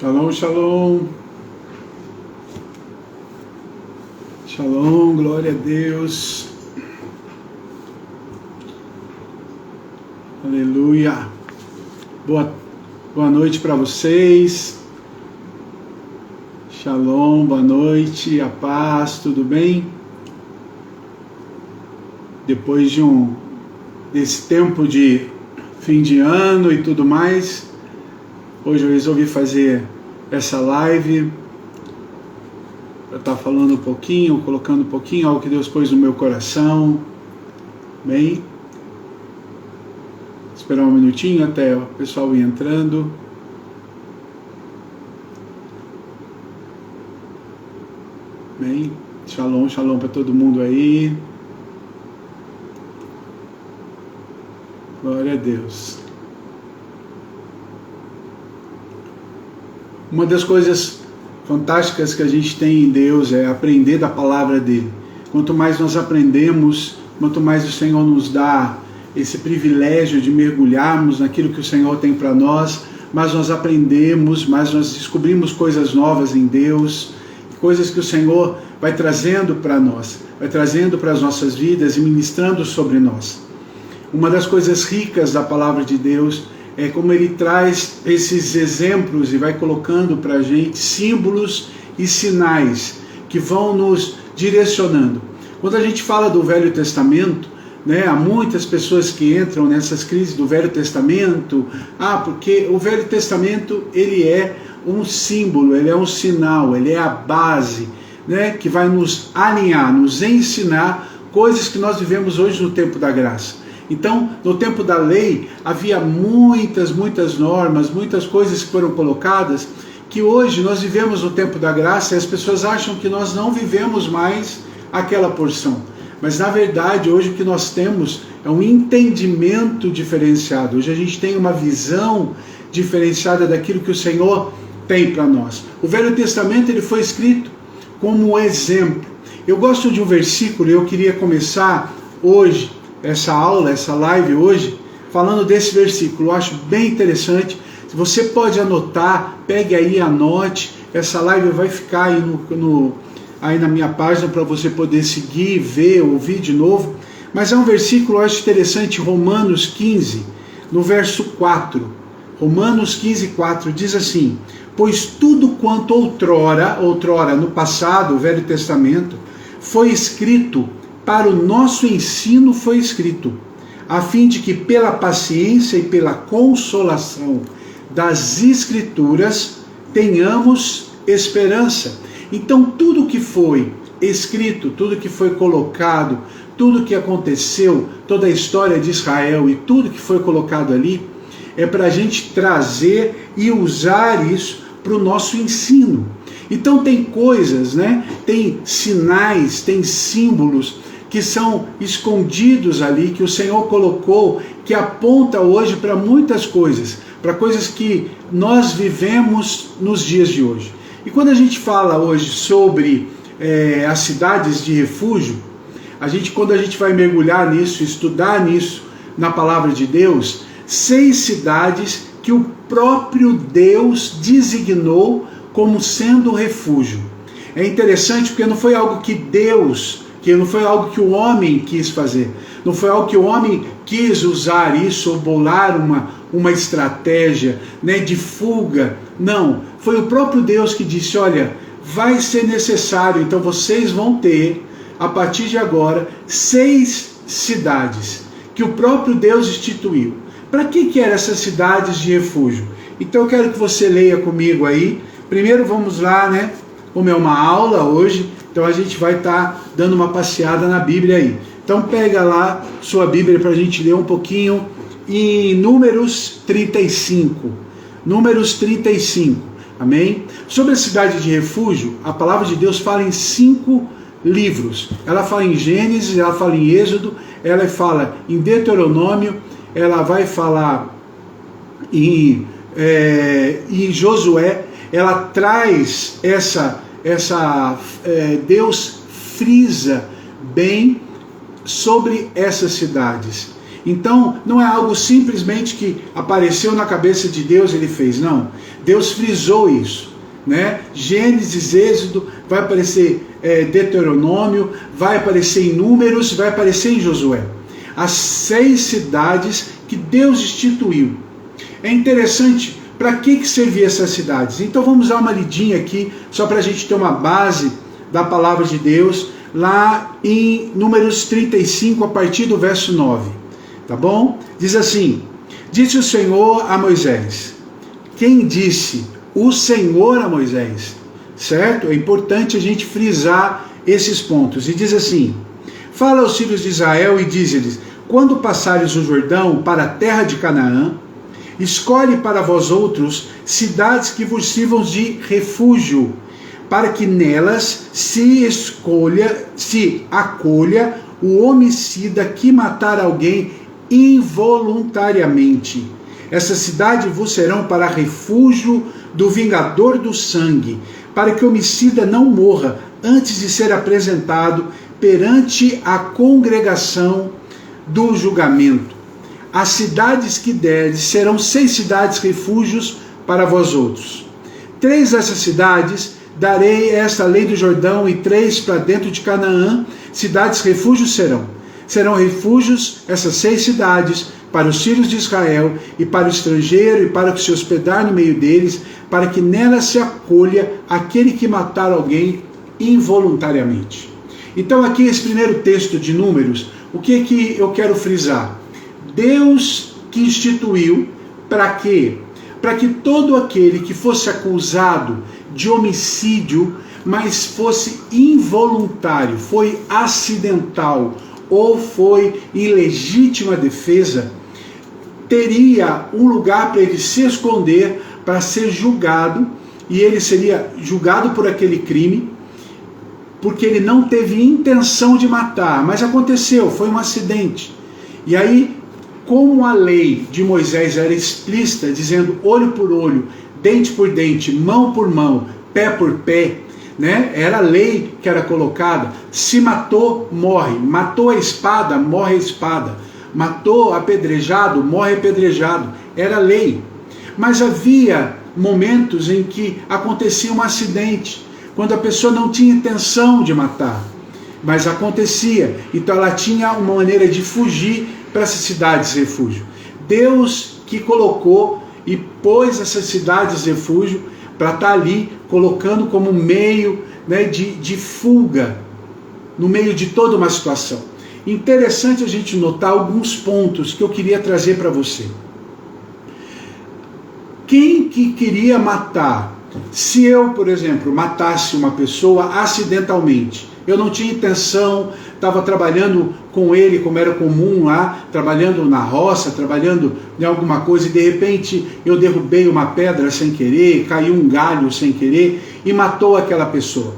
Shalom, shalom. Shalom, glória a Deus. Aleluia. Boa noite para vocês. Shalom, boa noite, a paz, tudo bem? Depois desse tempo de fim de ano e tudo mais, hoje eu resolvi fazer essa live para estar falando um pouquinho, colocando um pouquinho algo que Deus pôs no meu coração. Bem, esperar um minutinho até o pessoal ir entrando. Bem, shalom, shalom para todo mundo aí. Glória a Deus. Uma das coisas fantásticas que a gente tem em Deus é aprender da palavra dele. Quanto mais nós aprendemos, quanto mais o Senhor nos dá esse privilégio de mergulharmos naquilo que o Senhor tem para nós, mais nós aprendemos, mais nós descobrimos coisas novas em Deus, coisas que o Senhor vai trazendo para nós, vai trazendo para as nossas vidas e ministrando sobre nós. Uma das coisas ricas da palavra de Deus é como ele traz esses exemplos e vai colocando para a gente símbolos e sinais que vão nos direcionando. Quando a gente fala do Velho Testamento, há muitas pessoas que entram nessas crises do Velho Testamento, porque o Velho Testamento ele é um símbolo, ele é um sinal, ele é a base, que vai nos alinhar, nos ensinar coisas que nós vivemos hoje no tempo da graça. Então, no tempo da lei, havia muitas normas, muitas coisas que foram colocadas, que hoje nós vivemos no tempo da graça e as pessoas acham que nós não vivemos mais aquela porção. Mas, na verdade, hoje o que nós temos é um entendimento diferenciado. Hoje a gente tem uma visão diferenciada daquilo que o Senhor tem para nós. O Velho Testamento ele foi escrito como exemplo. Eu gosto de um versículo e eu queria começar hoje, essa aula, essa live hoje, falando desse versículo. Eu acho bem interessante. Se você pode anotar, pegue aí, anote. Essa live vai ficar aí, aí na minha página para você poder seguir, ver, ouvir de novo. Mas é um versículo, eu acho interessante, Romanos 15, no verso 4. Romanos 15, 4 diz assim: pois tudo quanto outrora no passado, o Velho Testamento, foi escrito para o nosso ensino foi escrito, a fim de que pela paciência e pela consolação das Escrituras tenhamos esperança. Então tudo que foi escrito, tudo que foi colocado, tudo que aconteceu, toda a história de Israel e tudo que foi colocado ali, é para a gente trazer e usar isso para o nosso ensino. Então tem coisas, tem sinais, tem símbolos que são escondidos ali, que o Senhor colocou, que aponta hoje para muitas coisas, para coisas que nós vivemos nos dias de hoje. E quando a gente fala hoje sobre as cidades de refúgio, quando a gente vai mergulhar nisso, estudar nisso, na palavra de Deus, 6 cidades que o próprio Deus designou como sendo refúgio. É interessante porque não foi algo que não foi algo que o homem quis fazer, não foi algo que o homem quis usar isso ou bolar uma estratégia de fuga. Não, foi o próprio Deus que disse: olha, vai ser necessário, então vocês vão ter, a partir de agora, 6 cidades que o próprio Deus instituiu. Para que eram essas cidades de refúgio? Então eu quero que você leia comigo aí. Primeiro vamos lá, como é uma aula hoje, então a gente vai estar dando uma passeada na Bíblia aí. Então pega lá sua Bíblia para a gente ler um pouquinho em Números 35. Números 35, amém? Sobre a cidade de refúgio, a palavra de Deus fala em 5 livros. Ela fala em Gênesis, ela fala em Êxodo, ela fala em Deuteronômio, ela vai falar em Josué. Ela traz Deus frisa bem sobre essas cidades. Então, não é algo simplesmente que apareceu na cabeça de Deus e ele fez, não. Deus frisou isso, né? Gênesis, Êxodo, vai aparecer Deuteronômio, vai aparecer em Números, vai aparecer em Josué. As 6 cidades que Deus instituiu. É interessante, para que servia essas cidades? Então vamos dar uma lidinha aqui, só para a gente ter uma base da palavra de Deus, lá em Números 35, a partir do verso 9. Tá bom? Diz assim: disse o Senhor a Moisés. Quem disse? O Senhor a Moisés. Certo? É importante a gente frisar esses pontos. E diz assim: fala aos filhos de Israel e diz-lhes: quando passares o Jordão para a terra de Canaã, escolhe para vós outros cidades que vos sirvam de refúgio, para que nelas se acolha o homicida que matar alguém involuntariamente. Essa cidade vos serão para refúgio do vingador do sangue, para que o homicida não morra antes de ser apresentado perante a congregação do julgamento. As cidades que deres serão 6 cidades refúgios para vós outros. 3 dessas cidades darei esta além do Jordão, e 3 para dentro de Canaã, cidades refúgios serão. Serão refúgios essas 6 cidades para os filhos de Israel e para o estrangeiro e para que se hospedar no meio deles, para que nelas se acolha aquele que matar alguém involuntariamente. Então aqui esse primeiro texto de Números, o que eu quero frisar? Deus que instituiu para quê? Para que todo aquele que fosse acusado de homicídio, mas fosse involuntário, foi acidental ou foi em legítima defesa, teria um lugar para ele se esconder, para ser julgado, e ele seria julgado por aquele crime, porque ele não teve intenção de matar, mas aconteceu, foi um acidente. E aí, como a lei de Moisés era explícita, dizendo olho por olho, dente por dente, mão por mão, pé por pé, né? Era a lei que era colocada. Se matou, morre. Matou a espada, morre a espada. Matou apedrejado, morre apedrejado. Era a lei. Mas havia momentos em que acontecia um acidente, quando a pessoa não tinha intenção de matar, mas acontecia. Então ela tinha uma maneira de fugir para essas cidades de refúgio. Deus que colocou e pôs essas cidades de refúgio para estar ali, colocando como meio, né, de fuga, no meio de toda uma situação. Interessante a gente notar alguns pontos que eu queria trazer para você. Quem que queria matar? Se eu, por exemplo, matasse uma pessoa acidentalmente, eu não tinha intenção, estava trabalhando com ele, como era comum lá, trabalhando na roça, trabalhando em alguma coisa, e de repente eu derrubei uma pedra sem querer, caiu um galho sem querer e matou aquela pessoa.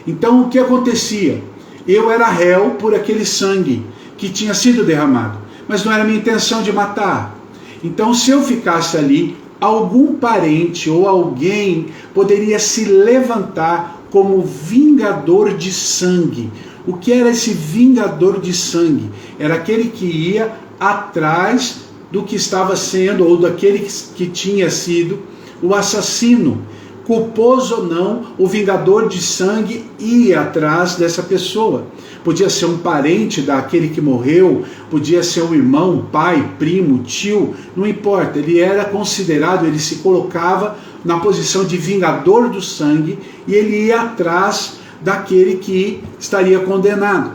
Então o que acontecia? Eu era réu por aquele sangue que tinha sido derramado, mas não era minha intenção de matar. Então se eu ficasse ali, algum parente ou alguém poderia se levantar como vingador de sangue. O que era esse vingador de sangue? Era aquele que ia atrás do que estava sendo, ou daquele que tinha sido o assassino. Culposo ou não, o vingador de sangue ia atrás dessa pessoa. Podia ser um parente daquele que morreu, podia ser um irmão, pai, primo, tio, não importa. Ele era considerado, ele se colocava na posição de vingador do sangue e ele ia atrás daquele que estaria condenado.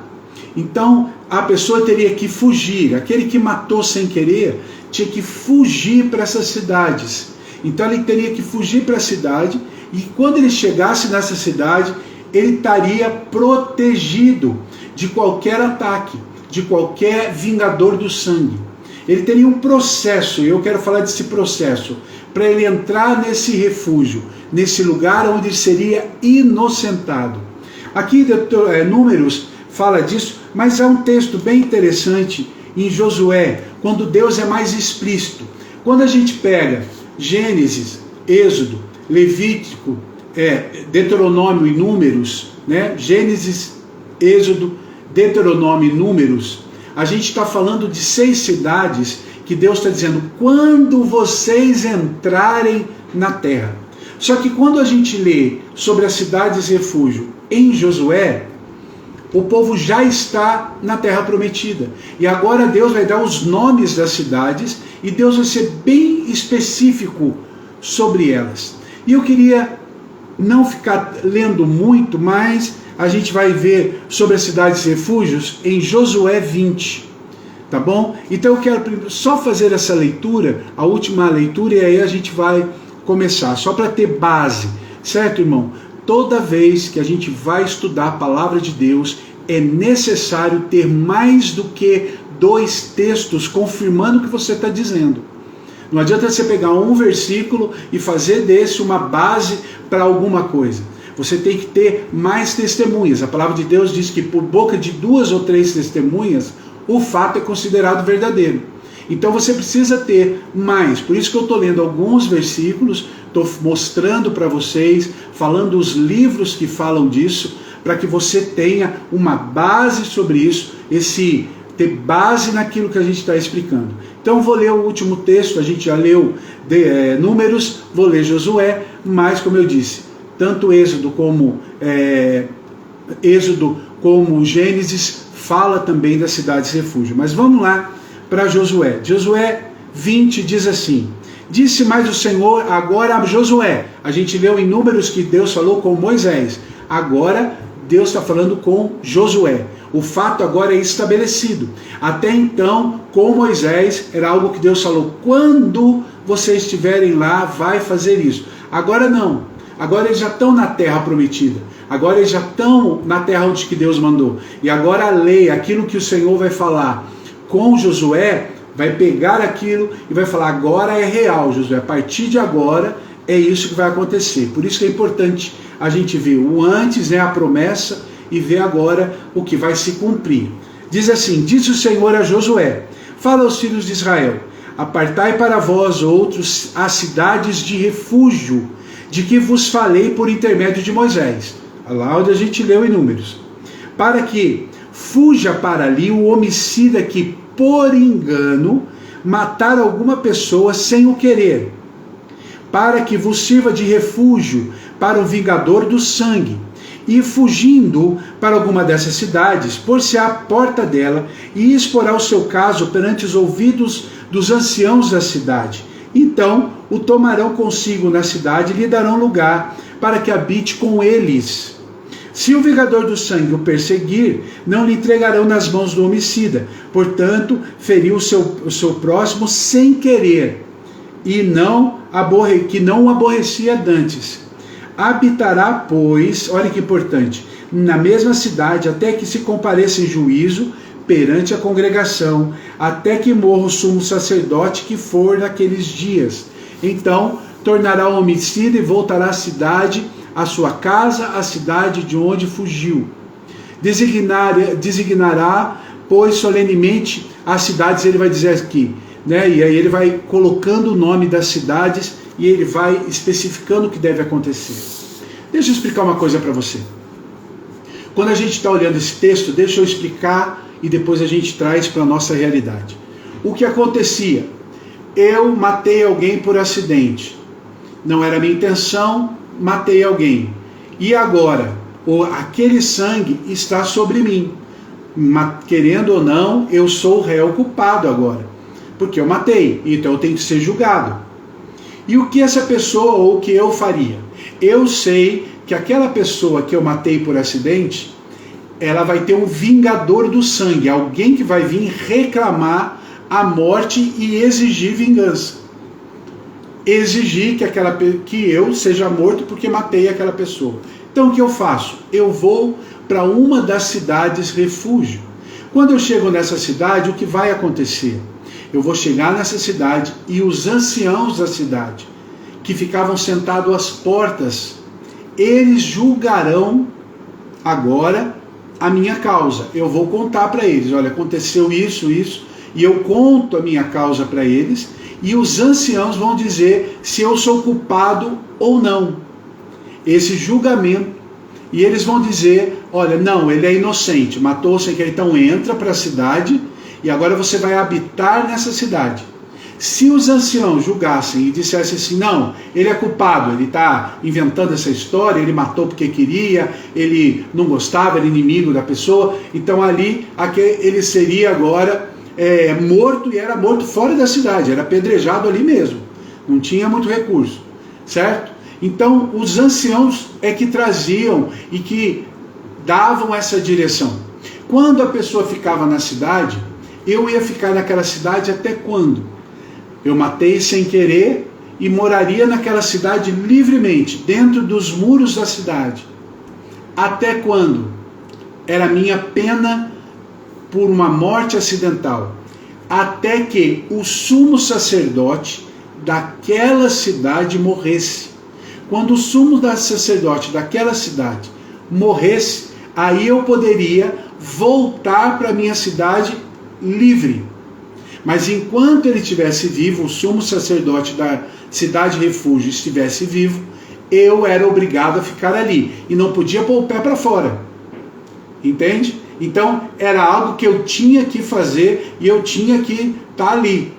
Então a pessoa teria que fugir, aquele que matou sem querer tinha que fugir para essas cidades. Então ele teria que fugir para a cidade, e quando ele chegasse nessa cidade, ele estaria protegido de qualquer ataque, de qualquer vingador do sangue. Ele teria um processo, e eu quero falar desse processo, para ele entrar nesse refúgio, nesse lugar onde ele seria inocentado. Aqui Números fala disso, mas é um texto bem interessante em Josué, quando Deus é mais explícito. Quando a gente pega Gênesis, Êxodo, Levítico, Deuteronômio e Números, né? Gênesis, Êxodo, Deuteronômio e Números, a gente está falando de 6 cidades que Deus está dizendo: quando vocês entrarem na terra. Só que quando a gente lê sobre as cidades refúgio em Josué, o povo já está na terra prometida. E agora Deus vai dar os nomes das cidades e Deus vai ser bem específico sobre elas. E eu queria não ficar lendo muito, mas a gente vai ver sobre as cidades refúgios em Josué 20. Tá bom? Então eu quero só fazer essa leitura, a última leitura, e aí a gente vai começar, só para ter base, certo, irmão? Toda vez que a gente vai estudar a palavra de Deus, é necessário ter mais do que 2 textos confirmando o que você está dizendo. Não adianta você pegar um versículo e fazer desse uma base para alguma coisa. Você tem que ter mais testemunhas. A palavra de Deus diz que por boca de 2 ou 3 testemunhas, o fato é considerado verdadeiro. Então você precisa ter mais. Por isso que eu estou lendo alguns versículos, estou mostrando para vocês, falando os livros que falam disso, para que você tenha uma base sobre isso, ter base naquilo que a gente está explicando. Então vou ler o último texto, a gente já leu Números, vou ler Josué, mas como eu disse, tanto Êxodo como Gênesis fala também das cidades refúgio. Mas vamos lá para Josué. Josué 20 diz assim: disse mais o Senhor agora a Josué. A gente leu em Números que Deus falou com Moisés. Agora Deus está falando com Josué. O fato agora é estabelecido. Até então, com Moisés, era algo que Deus falou: quando vocês estiverem lá, vai fazer isso. Agora não. Agora eles já estão na terra prometida. Agora eles já estão na terra onde que Deus mandou. E agora a lei, aquilo que o Senhor vai falar com Josué, vai pegar aquilo e vai falar: agora é real, Josué. A partir de agora é isso que vai acontecer. Por isso que é importante a gente ver o antes, a promessa, e ver agora o que vai se cumprir. Diz assim: disse o Senhor a Josué: fala aos filhos de Israel, apartai para vós outros as cidades de refúgio, de que vos falei por intermédio de Moisés. Lá onde a gente leu em Números. Para que fuja para ali o homicida que, por engano, matar alguma pessoa sem o querer, para que vos sirva de refúgio para o vingador do sangue, e fugindo para alguma dessas cidades, pôr-se à porta dela e exporá o seu caso perante os ouvidos dos anciãos da cidade. Então o tomarão consigo na cidade e lhe darão lugar para que habite com eles. Se o vingador do sangue o perseguir, não lhe entregarão nas mãos do homicida. Portanto, feriu o seu próximo sem querer, e que não o aborrecia dantes. Habitará, pois, olha que importante, na mesma cidade, até que se compareça em juízo perante a congregação, até que morra o sumo sacerdote que for naqueles dias. Então tornará o homicida e voltará à cidade, à sua casa, à cidade de onde fugiu. Designará, pois, solenemente as cidades, ele vai dizer aqui, e aí ele vai colocando o nome das cidades e ele vai especificando o que deve acontecer. Deixa eu explicar uma coisa para você. Quando a gente está olhando esse texto, deixa eu explicar e depois a gente traz para a nossa realidade. O que acontecia? Eu matei alguém por acidente. Não era minha intenção, matei alguém. E agora, aquele sangue está sobre mim. Querendo ou não, eu sou o réu culpado agora. Porque eu matei, então eu tenho que ser julgado. E o que essa pessoa ou o que eu faria? Eu sei que aquela pessoa que eu matei por acidente, ela vai ter um vingador do sangue, alguém que vai vir reclamar a morte e exigir vingança. Exigir que eu seja morto porque matei aquela pessoa. Então o que eu faço? Eu vou para uma das cidades refúgio. Quando eu chego nessa cidade, o que vai acontecer? Eu vou chegar nessa cidade e os anciãos da cidade, que ficavam sentados às portas, eles julgarão agora a minha causa. Eu vou contar para eles: olha, aconteceu isso, e eu conto a minha causa para eles, e os anciãos vão dizer se eu sou culpado ou não. Esse julgamento, e eles vão dizer: olha, não, ele é inocente, matou sem querer, então entra para a cidade, e agora você vai habitar nessa cidade. Se os anciãos julgassem e dissessem assim, não, ele é culpado, ele está inventando essa história, ele matou porque queria, ele não gostava, era inimigo da pessoa, então ali ele seria agora morto, e era morto fora da cidade, era apedrejado ali mesmo, não tinha muito recurso, certo? Então os anciãos é que traziam e que davam essa direção. Quando a pessoa ficava na cidade, eu ia ficar naquela cidade até quando? Eu matei sem querer e moraria naquela cidade livremente, dentro dos muros da cidade. Até quando? Era a minha pena por uma morte acidental. Até que o sumo sacerdote daquela cidade morresse. Quando o sumo sacerdote daquela cidade morresse, aí eu poderia voltar para a minha cidade livre. Mas enquanto ele estivesse vivo, o sumo sacerdote da cidade refúgio estivesse vivo, eu era obrigado a ficar ali e não podia pôr o pé para fora. Entende? Então era algo que eu tinha que fazer e eu tinha que estar ali.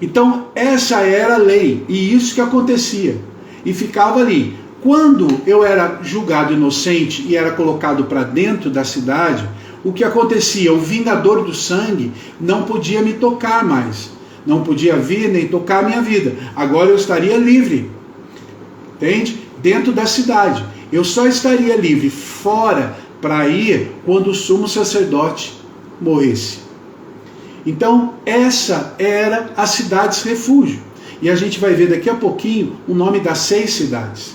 Então essa era a lei e isso que acontecia. E ficava ali. Quando eu era julgado inocente e era colocado para dentro da cidade, o que acontecia? O vingador do sangue não podia me tocar mais. Não podia vir nem tocar a minha vida. Agora eu estaria livre. Entende? Dentro da cidade. Eu só estaria livre fora para ir quando o sumo sacerdote morresse. Então, essa era as cidades refúgio. E a gente vai ver daqui a pouquinho o nome das 6 cidades.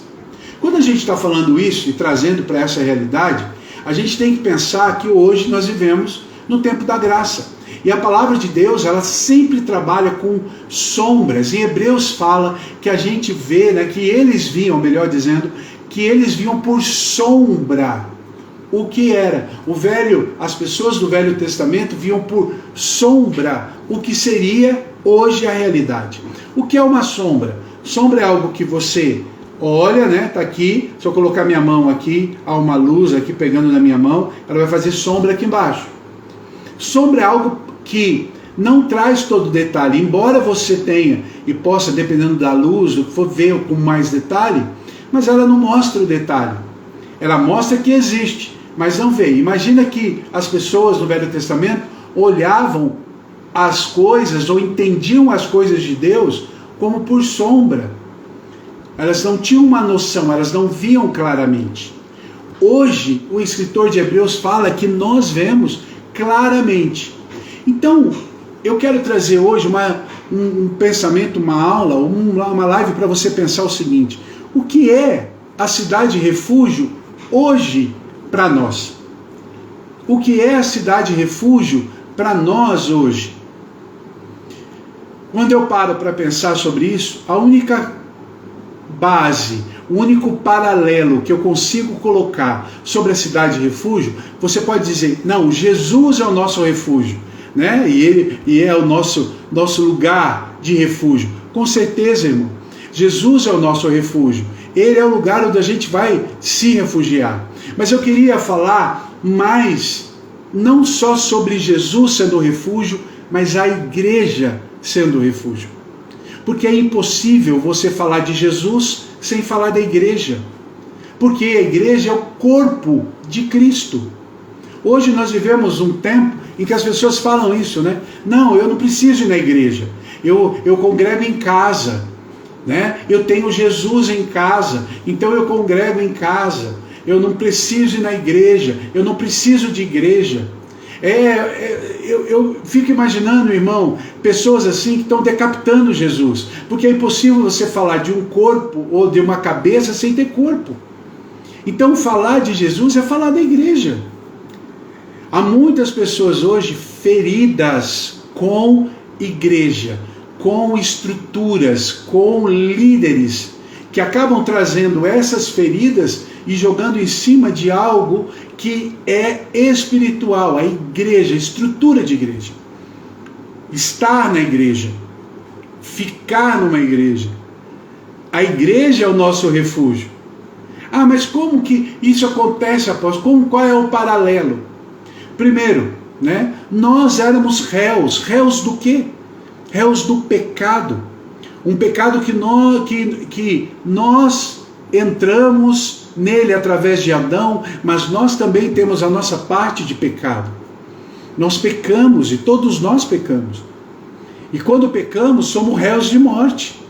Quando a gente está falando isso e trazendo para essa realidade, a gente tem que pensar que hoje nós vivemos no tempo da graça. E a palavra de Deus, ela sempre trabalha com sombras. Em Hebreus fala que a gente vê, que eles viam, melhor dizendo, que eles viam por sombra o que era. As pessoas do Velho Testamento viam por sombra o que seria hoje a realidade. O que é uma sombra? Sombra é algo que você olha, tá aqui, se eu colocar minha mão aqui, há uma luz aqui pegando na minha mão, ela vai fazer sombra aqui embaixo. Sombra é algo que não traz todo o detalhe, embora você tenha e possa, dependendo da luz, o que for ver com mais detalhe, mas ela não mostra o detalhe. Ela mostra que existe, mas não vê. Imagina que as pessoas no Velho Testamento olhavam as coisas ou entendiam as coisas de Deus como por sombra. Elas não tinham uma noção, elas não viam claramente. Hoje, o escritor de Hebreus fala que nós vemos claramente. Então, eu quero trazer hoje um pensamento, uma aula, uma live para você pensar o seguinte: o que é a cidade refúgio hoje para nós? O que é a cidade refúgio para nós hoje? Quando eu paro para pensar sobre isso, a única base, o único paralelo que eu consigo colocar sobre a cidade refúgio, você pode dizer, não, Jesus é o nosso refúgio, e é o nosso lugar de refúgio. Com certeza, irmão, Jesus é o nosso refúgio, ele é o lugar onde a gente vai se refugiar. Mas eu queria falar mais, não só sobre Jesus sendo o refúgio, mas a igreja sendo o refúgio. Porque é impossível você falar de Jesus sem falar da igreja. Porque a igreja é o corpo de Cristo. Hoje nós vivemos um tempo em que as pessoas falam isso, Não, eu não preciso ir na igreja. Eu congrego em casa, Eu tenho Jesus em casa, então eu congrego em casa. Eu não preciso ir na igreja, eu não preciso de igreja. Eu fico imaginando, irmão, pessoas assim que estão decapitando Jesus, porque é impossível você falar de um corpo ou de uma cabeça sem ter corpo. Então falar de Jesus é falar da igreja. Há muitas pessoas hoje feridas com igreja, com estruturas, com líderes, que acabam trazendo essas feridas e jogando em cima de algo que é espiritual, a igreja, a estrutura de igreja. Estar na igreja, ficar numa igreja. A igreja é o nosso refúgio. Ah, mas como que isso acontece, apóstolo? Qual é o paralelo? Primeiro, nós éramos réus do quê? réus do pecado. Um pecado que nós entramos nele através de Adão, mas nós também temos a nossa parte de pecado. Nós pecamos e todos nós pecamos. E quando pecamos, somos réus de morte.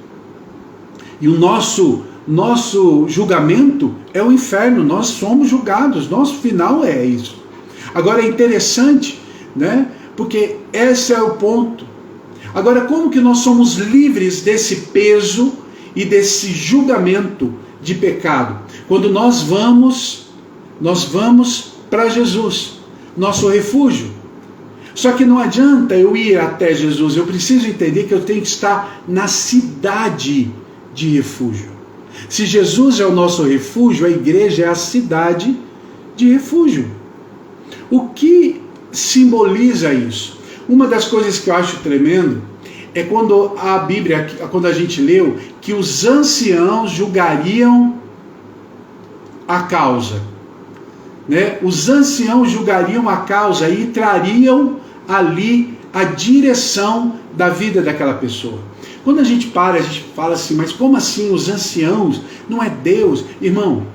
E o nosso julgamento é o inferno, nós somos julgados, nosso final é isso. Agora é interessante, né? Porque esse é o ponto. Agora, como que nós somos livres desse peso e desse julgamento de pecado? Quando nós vamos para Jesus, nosso refúgio. Só que não adianta eu ir até Jesus, eu preciso entender que eu tenho que estar na cidade de refúgio. Se Jesus é o nosso refúgio, a igreja é a cidade de refúgio. O que simboliza isso? Uma das coisas que eu acho tremendo é quando a Bíblia, quando a gente leu, que os anciãos julgariam a causa. Né? Os anciãos julgariam a causa e trariam ali a direção da vida daquela pessoa. Quando a gente fala assim, mas como assim os anciãos? Não é Deus? Irmão,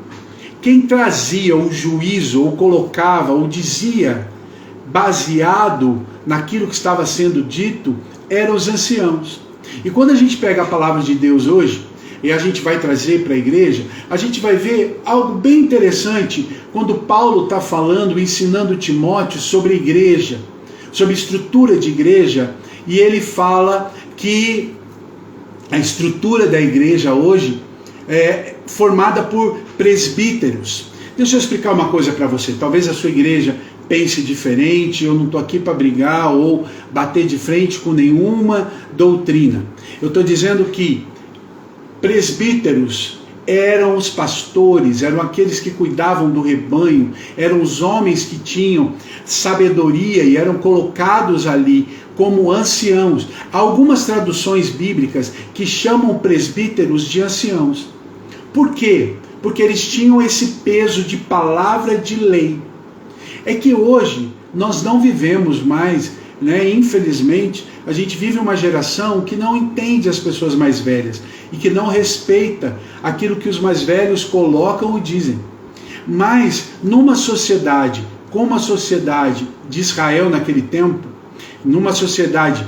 quem trazia o juízo, ou colocava, ou dizia, baseado naquilo que estava sendo dito, eram os anciãos. E quando a gente pega a palavra de Deus hoje, e a gente vai trazer para a igreja, a gente vai ver algo bem interessante, quando Paulo está falando, ensinando Timóteo sobre a igreja, sobre estrutura de igreja, e ele fala que a estrutura da igreja hoje é formada por presbíteros. Deixa eu explicar uma coisa para você. Talvez a sua igreja pense diferente, eu não estou aqui para brigar ou bater de frente com nenhuma doutrina. Eu estou dizendo que presbíteros eram os pastores, eram aqueles que cuidavam do rebanho, eram os homens que tinham sabedoria e eram colocados ali como anciãos. Há algumas traduções bíblicas que chamam presbíteros de anciãos. Por quê? Porque eles tinham esse peso de palavra de lei. É que hoje nós não vivemos mais, né? Infelizmente, a gente vive uma geração que não entende as pessoas mais velhas e que não respeita aquilo que os mais velhos colocam e dizem. Mas numa sociedade como a sociedade de Israel naquele tempo, numa sociedade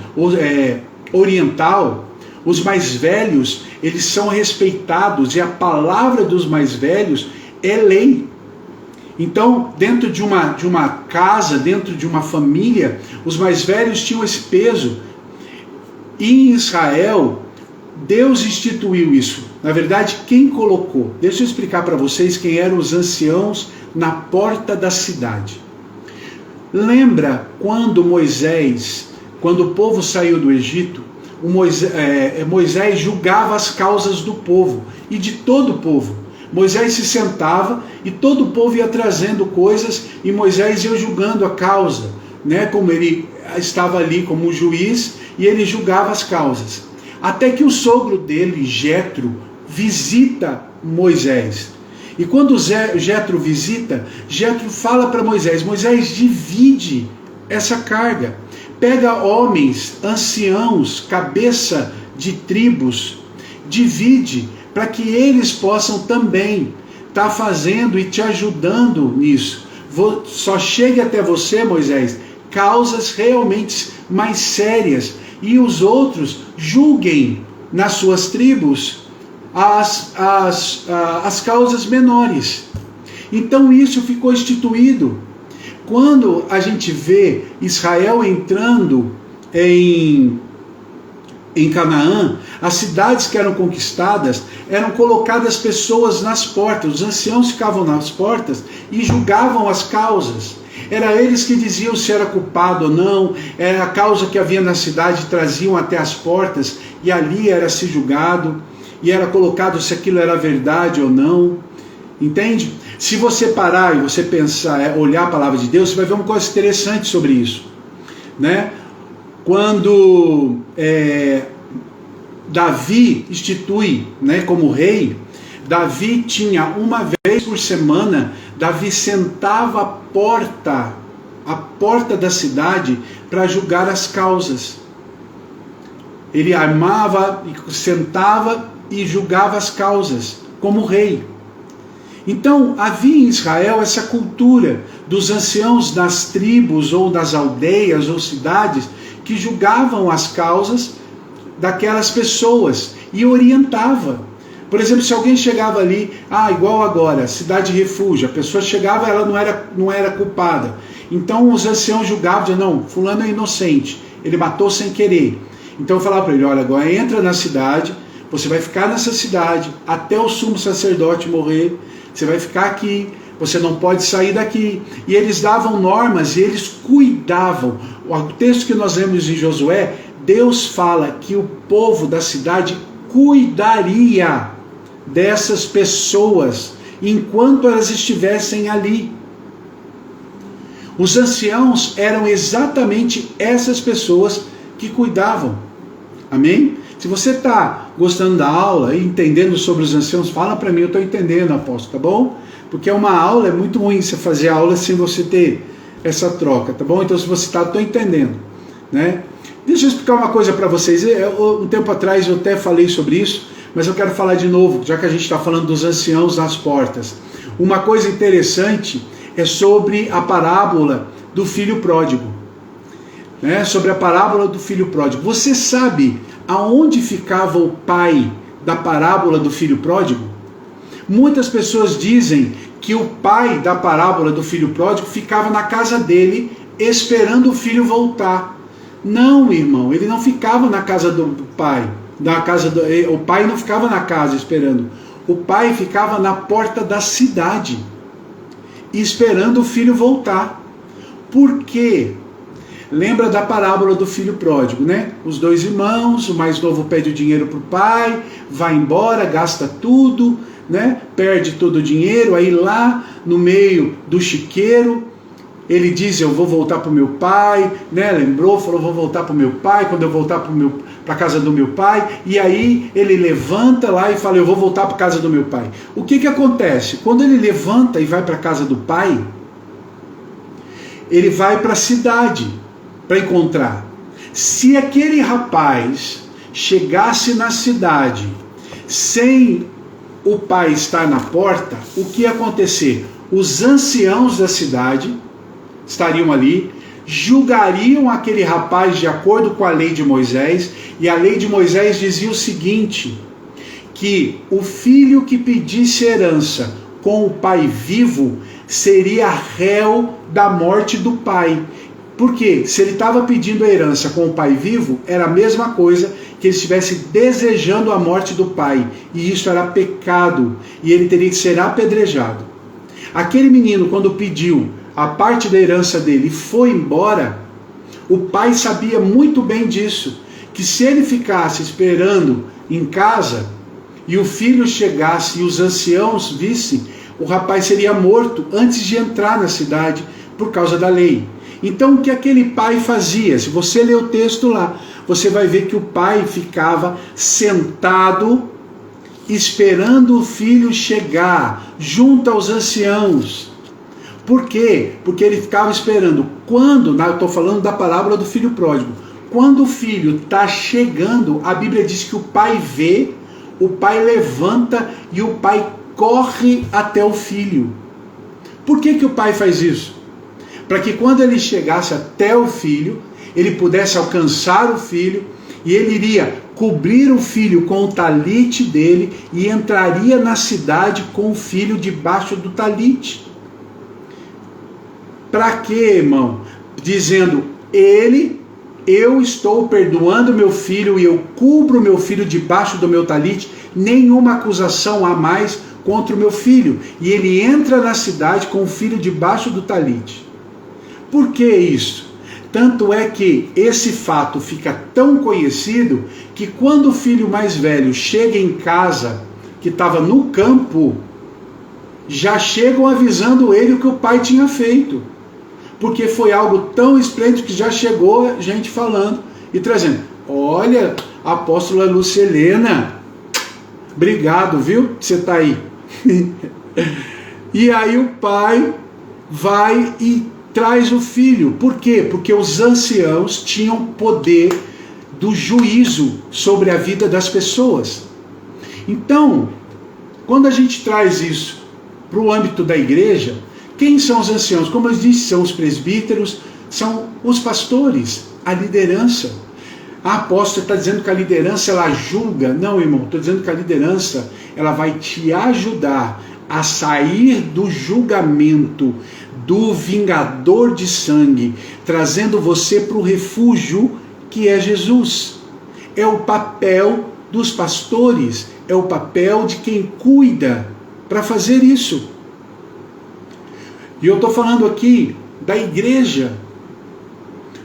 oriental, os mais velhos, eles são respeitados e a palavra dos mais velhos é lei. Então, dentro de uma casa, dentro de uma família, os mais velhos tinham esse peso. E em Israel, Deus instituiu isso. Na verdade, quem colocou? Deixa eu explicar para vocês quem eram os anciãos na porta da cidade. Lembra quando o povo saiu do Egito, Moisés julgava as causas do povo e de todo o povo. Moisés se sentava e todo o povo ia trazendo coisas e Moisés ia julgando a causa, né? Como ele estava ali como juiz e ele julgava as causas. Até que o sogro dele, Jetro, visita Moisés. E quando Jetro visita, Jetro fala para Moisés, Moisés, divide essa carga. Pega homens, anciãos, cabeça de tribos, divide, para que eles possam também estar fazendo e te ajudando nisso. Só chegue até você, Moisés, causas realmente mais sérias, e os outros julguem nas suas tribos as causas menores. Então isso ficou instituído. Quando a gente vê Israel entrando em Canaã, as cidades que eram conquistadas, eram colocadas pessoas nas portas, os anciãos ficavam nas portas e julgavam as causas. Era eles que diziam se era culpado ou não, era a causa que havia na cidade, traziam até as portas e ali era se julgado, e era colocado se aquilo era verdade ou não. Entende? Se você parar e você pensar, olhar a palavra de Deus, você vai ver uma coisa interessante sobre isso, né? Quando Davi institui, né, como rei, Davi tinha uma vez por semana, Davi sentava à porta da cidade para julgar as causas. ele armava, sentava e julgava as causas, como rei. Então, havia em Israel essa cultura dos anciãos das tribos, ou das aldeias, ou cidades, que julgavam as causas daquelas pessoas e orientava. Por exemplo, se alguém chegava ali, igual agora, cidade de refúgio, a pessoa chegava, ela não era culpada. Então os anciãos julgavam, diziam, não, fulano é inocente, ele matou sem querer. Então eu falava para ele, olha, agora entra na cidade, você vai ficar nessa cidade até o sumo sacerdote morrer, você vai ficar aqui, você não pode sair daqui. E eles davam normas e eles cuidavam. O texto que nós lemos em Josué, Deus fala que o povo da cidade cuidaria dessas pessoas enquanto elas estivessem ali. Os anciãos eram exatamente essas pessoas que cuidavam. Amém? Se você está gostando da aula e entendendo sobre os anciãos, fala para mim, eu estou entendendo, apóstolo, tá bom? Porque uma aula é muito ruim você fazer aula sem você ter essa troca, tá bom? Então se você está, estou entendendo, né? Deixa eu explicar uma coisa para vocês. Um tempo atrás eu até falei sobre isso, mas eu quero falar de novo, já que a gente está falando dos anciãos nas portas. Uma coisa interessante é sobre a parábola do filho pródigo. Né? Sobre a parábola do filho pródigo. Você sabe aonde ficava o pai da parábola do filho pródigo? Muitas pessoas dizem que o pai da parábola do filho pródigo ficava na casa dele esperando o filho voltar. Não, irmão, ele não ficava na casa do pai. O pai não ficava na casa esperando. O pai ficava na porta da cidade, esperando o filho voltar. Por quê? Lembra da parábola do filho pródigo, né? Os dois irmãos, o mais novo pede o dinheiro para o pai, vai embora, gasta tudo, né? Perde todo o dinheiro, aí lá no meio do chiqueiro, ele diz, eu vou voltar para o meu pai, né? Lembrou, falou, vou voltar para o meu pai, quando eu voltar para a casa do meu pai, e aí ele levanta lá e fala, eu vou voltar para a casa do meu pai. O que acontece? Quando ele levanta e vai para a casa do pai, ele vai para a cidade para encontrar. Se aquele rapaz chegasse na cidade sem o pai estar na porta, o que ia acontecer? Os anciãos da cidade estariam ali, julgariam aquele rapaz de acordo com a lei de Moisés, e a lei de Moisés dizia o seguinte, que o filho que pedisse herança com o pai vivo seria réu da morte do pai. Por quê? Se ele estava pedindo a herança com o pai vivo, era a mesma coisa que ele estivesse desejando a morte do pai, e isso era pecado, e ele teria que ser apedrejado. Aquele menino, quando pediu a parte da herança dele e foi embora, o pai sabia muito bem disso, que se ele ficasse esperando em casa, e o filho chegasse e os anciãos vissem, o rapaz seria morto antes de entrar na cidade, por causa da lei. Então o que aquele pai fazia? Se você ler o texto lá, você vai ver que o pai ficava sentado, esperando o filho chegar, junto aos anciãos. Por quê? Porque ele ficava esperando. Eu estou falando da parábola do filho pródigo. Quando o filho está chegando, a Bíblia diz que o pai vê, o pai levanta e o pai corre até o filho. Por que o pai faz isso? Para que quando ele chegasse até o filho, ele pudesse alcançar o filho, e ele iria cobrir o filho com o talite dele, e entraria na cidade com o filho debaixo do talite. Para quê, irmão? Dizendo, eu estou perdoando meu filho, e eu cubro meu filho debaixo do meu talite, nenhuma acusação há mais contra o meu filho. E ele entra na cidade com o filho debaixo do talite. Por que isso? Tanto é que esse fato fica tão conhecido que quando o filho mais velho chega em casa, que estava no campo, já chegam avisando ele o que o pai tinha feito. Porque foi algo tão esplêndido que já chegou gente falando e trazendo. Olha, a apóstola Lúcia Helena, obrigado, viu? Você está aí. E aí o pai vai e traz o filho. Por quê? Porque os anciãos tinham poder do juízo sobre a vida das pessoas. Então, quando a gente traz isso para o âmbito da igreja, quem são os anciãos? Como eu disse, são os presbíteros, são os pastores, a liderança. A apóstola está dizendo que a liderança ela julga. Não, irmão, estou dizendo que a liderança ela vai te ajudar a sair do julgamento do vingador de sangue, trazendo você para o refúgio que é Jesus. É o papel dos pastores, é o papel de quem cuida para fazer isso. E eu estou falando aqui da igreja.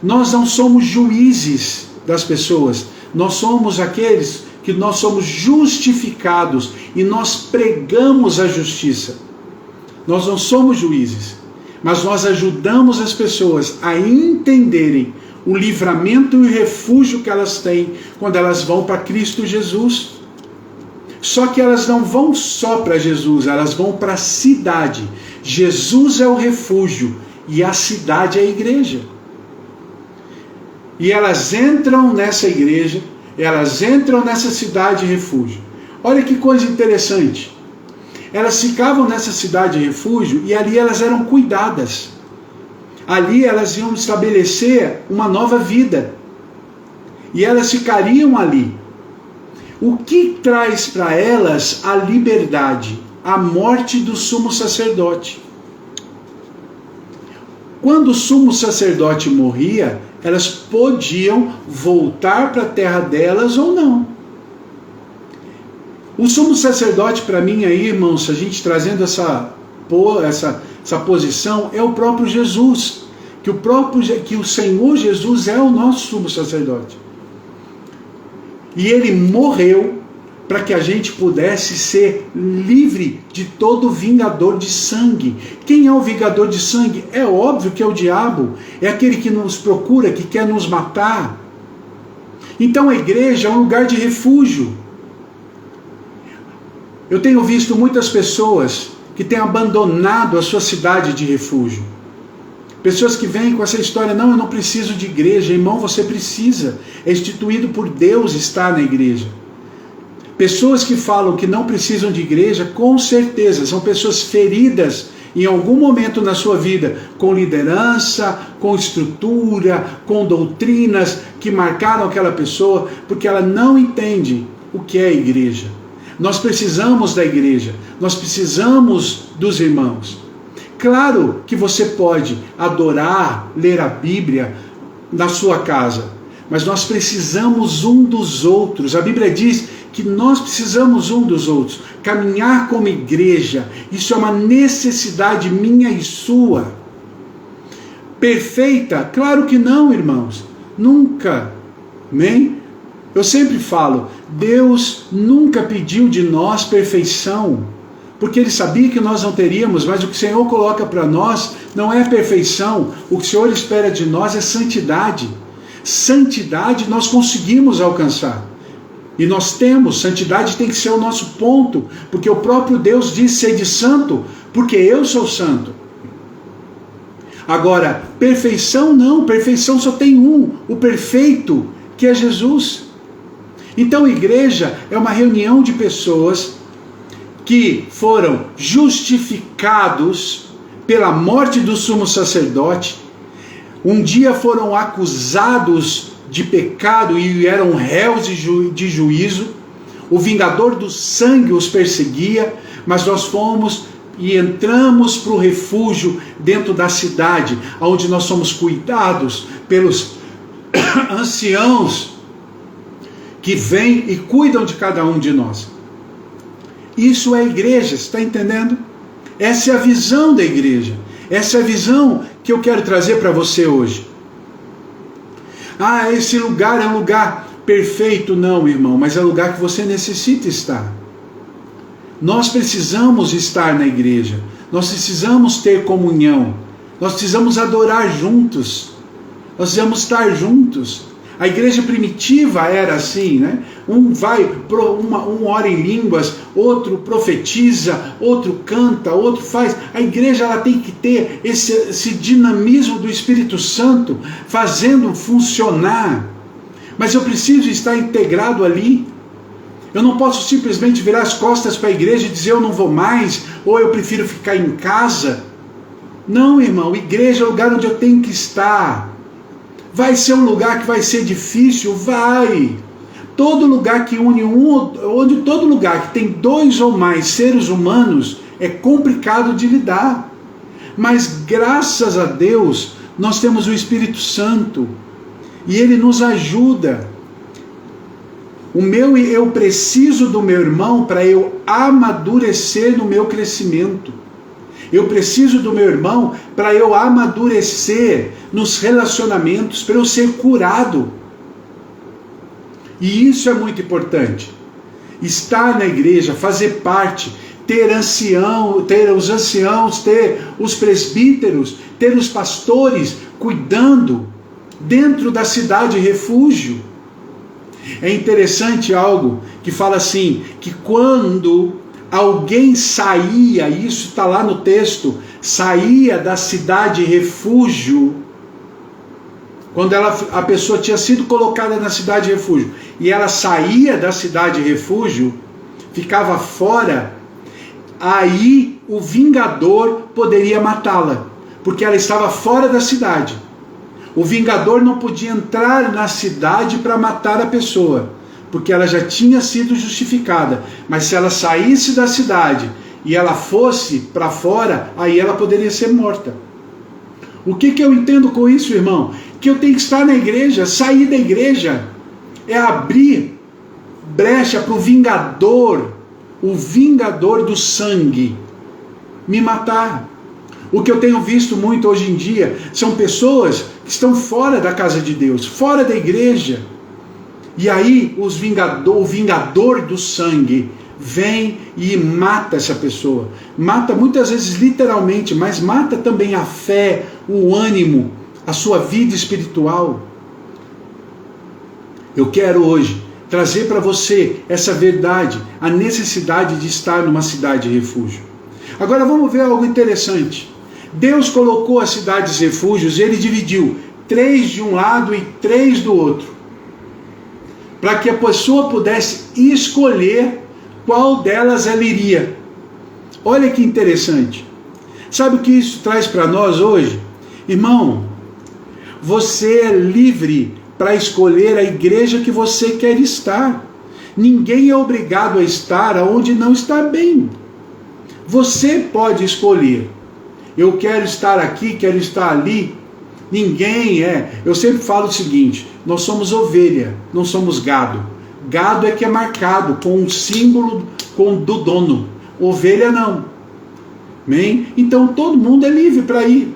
Nós não somos juízes das pessoas, nós somos aqueles que nós somos justificados e nós pregamos a justiça. Nós não somos juízes, mas nós ajudamos as pessoas a entenderem o livramento e o refúgio que elas têm quando elas vão para Cristo Jesus. Só que elas não vão só para Jesus, elas vão para a cidade. Jesus é o refúgio e a cidade é a igreja. E elas entram nessa igreja, elas entram nessa cidade refúgio. Olha que coisa interessante. Elas ficavam nessa cidade refúgio e ali elas eram cuidadas. Ali elas iam estabelecer uma nova vida. E elas ficariam ali. O que traz para elas a liberdade? A morte do sumo sacerdote. Quando o sumo sacerdote morria, elas podiam voltar para a terra delas ou não. O sumo sacerdote, para mim aí, irmãos, a gente trazendo essa posição, é o próprio Jesus. Que o Senhor Jesus é o nosso sumo sacerdote. E ele morreu para que a gente pudesse ser livre de todo vingador de sangue. Quem é o vingador de sangue? É óbvio que é o diabo, é aquele que nos procura, que quer nos matar. Então a igreja é um lugar de refúgio. Eu tenho visto muitas pessoas que têm abandonado a sua cidade de refúgio. Pessoas que vêm com essa história, não, eu não preciso de igreja. Irmão, você precisa. É instituído por Deus estar na igreja. Pessoas que falam que não precisam de igreja, com certeza, são pessoas feridas em algum momento na sua vida, com liderança, com estrutura, com doutrinas que marcaram aquela pessoa, porque ela não entende o que é a igreja. Nós precisamos da igreja, nós precisamos dos irmãos. Claro que você pode adorar, ler a Bíblia na sua casa, mas nós precisamos um dos outros. A Bíblia diz que nós precisamos um dos outros, caminhar como igreja. Isso é uma necessidade minha e sua. Perfeita? Claro que não, irmãos, nunca, nem. Eu sempre falo, Deus nunca pediu de nós perfeição, porque Ele sabia que nós não teríamos, mas o que o Senhor coloca para nós não é perfeição, o que o Senhor espera de nós é santidade. Santidade nós conseguimos alcançar. E nós temos, santidade tem que ser o nosso ponto, porque o próprio Deus diz: sede santo, porque eu sou santo. Agora, perfeição não, perfeição só tem um, o perfeito, que é Jesus. Então, igreja é uma reunião de pessoas que foram justificados pela morte do sumo sacerdote, um dia foram acusados de pecado e eram réus de juízo, o vingador do sangue os perseguia, mas nós fomos e entramos para o refúgio dentro da cidade, onde nós somos cuidados pelos anciãos que vêm e cuidam de cada um de nós. Isso é a igreja, você está entendendo? Essa é a visão da igreja, essa é a visão que eu quero trazer para você hoje. Ah, esse lugar é um lugar perfeito. Não, irmão, mas é um lugar que você necessita estar. Nós precisamos estar na igreja, nós precisamos ter comunhão, nós precisamos adorar juntos, nós precisamos estar juntos. A igreja primitiva era assim, né? Um ora em línguas, outro profetiza, outro canta, outro faz. A igreja ela tem que ter esse dinamismo do Espírito Santo fazendo funcionar. mas eu preciso estar integrado ali. Eu não posso simplesmente virar as costas para a igreja e dizer eu não vou mais, ou eu prefiro ficar em casa. Não, irmão, igreja é o lugar onde eu tenho que estar. Vai ser um lugar que vai ser difícil? Vai. Todo lugar que une todo lugar que tem 2 ou mais seres humanos é complicado de lidar. Mas graças a Deus, nós temos o Espírito Santo e ele nos ajuda. Eu preciso do meu irmão para eu amadurecer no meu crescimento. Eu preciso do meu irmão para eu amadurecer nos relacionamentos, para eu ser curado. E isso é muito importante. Estar na igreja, fazer parte, ter os anciãos, ter os presbíteros, ter os pastores cuidando dentro da cidade refúgio. É interessante algo que fala assim, que quando alguém saía, isso está lá no texto, saía da cidade refúgio, quando a pessoa tinha sido colocada na cidade refúgio, e ela saía da cidade refúgio, ficava fora, aí o vingador poderia matá-la, porque ela estava fora da cidade. O vingador não podia entrar na cidade para matar a pessoa, porque ela já tinha sido justificada. Mas se ela saísse da cidade e ela fosse para fora, aí ela poderia ser morta. O que eu entendo com isso, irmão? Que eu tenho que estar na igreja. Sair da igreja é abrir brecha para o vingador do sangue, me matar. O que eu tenho visto muito hoje em dia são pessoas que estão fora da casa de Deus, fora da igreja. E aí o vingador do sangue vem e mata essa pessoa. Mata muitas vezes literalmente, mas mata também a fé, o ânimo, a sua vida espiritual. Eu quero hoje trazer para você essa verdade, a necessidade de estar numa cidade de refúgio. Agora vamos ver algo interessante. Deus colocou as cidades refúgios e ele dividiu 3 de um lado e 3 do outro, para que a pessoa pudesse escolher qual delas ela iria. Olha que interessante. Sabe o que isso traz para nós hoje? Irmão, você é livre para escolher a igreja que você quer estar. Ninguém é obrigado a estar onde não está bem. Você pode escolher. Eu quero estar aqui, quero estar ali. Ninguém é. Eu sempre falo o seguinte: nós somos ovelha, não somos gado. Gado é que é marcado com um símbolo do dono. Ovelha não. Amém? Então todo mundo é livre para ir.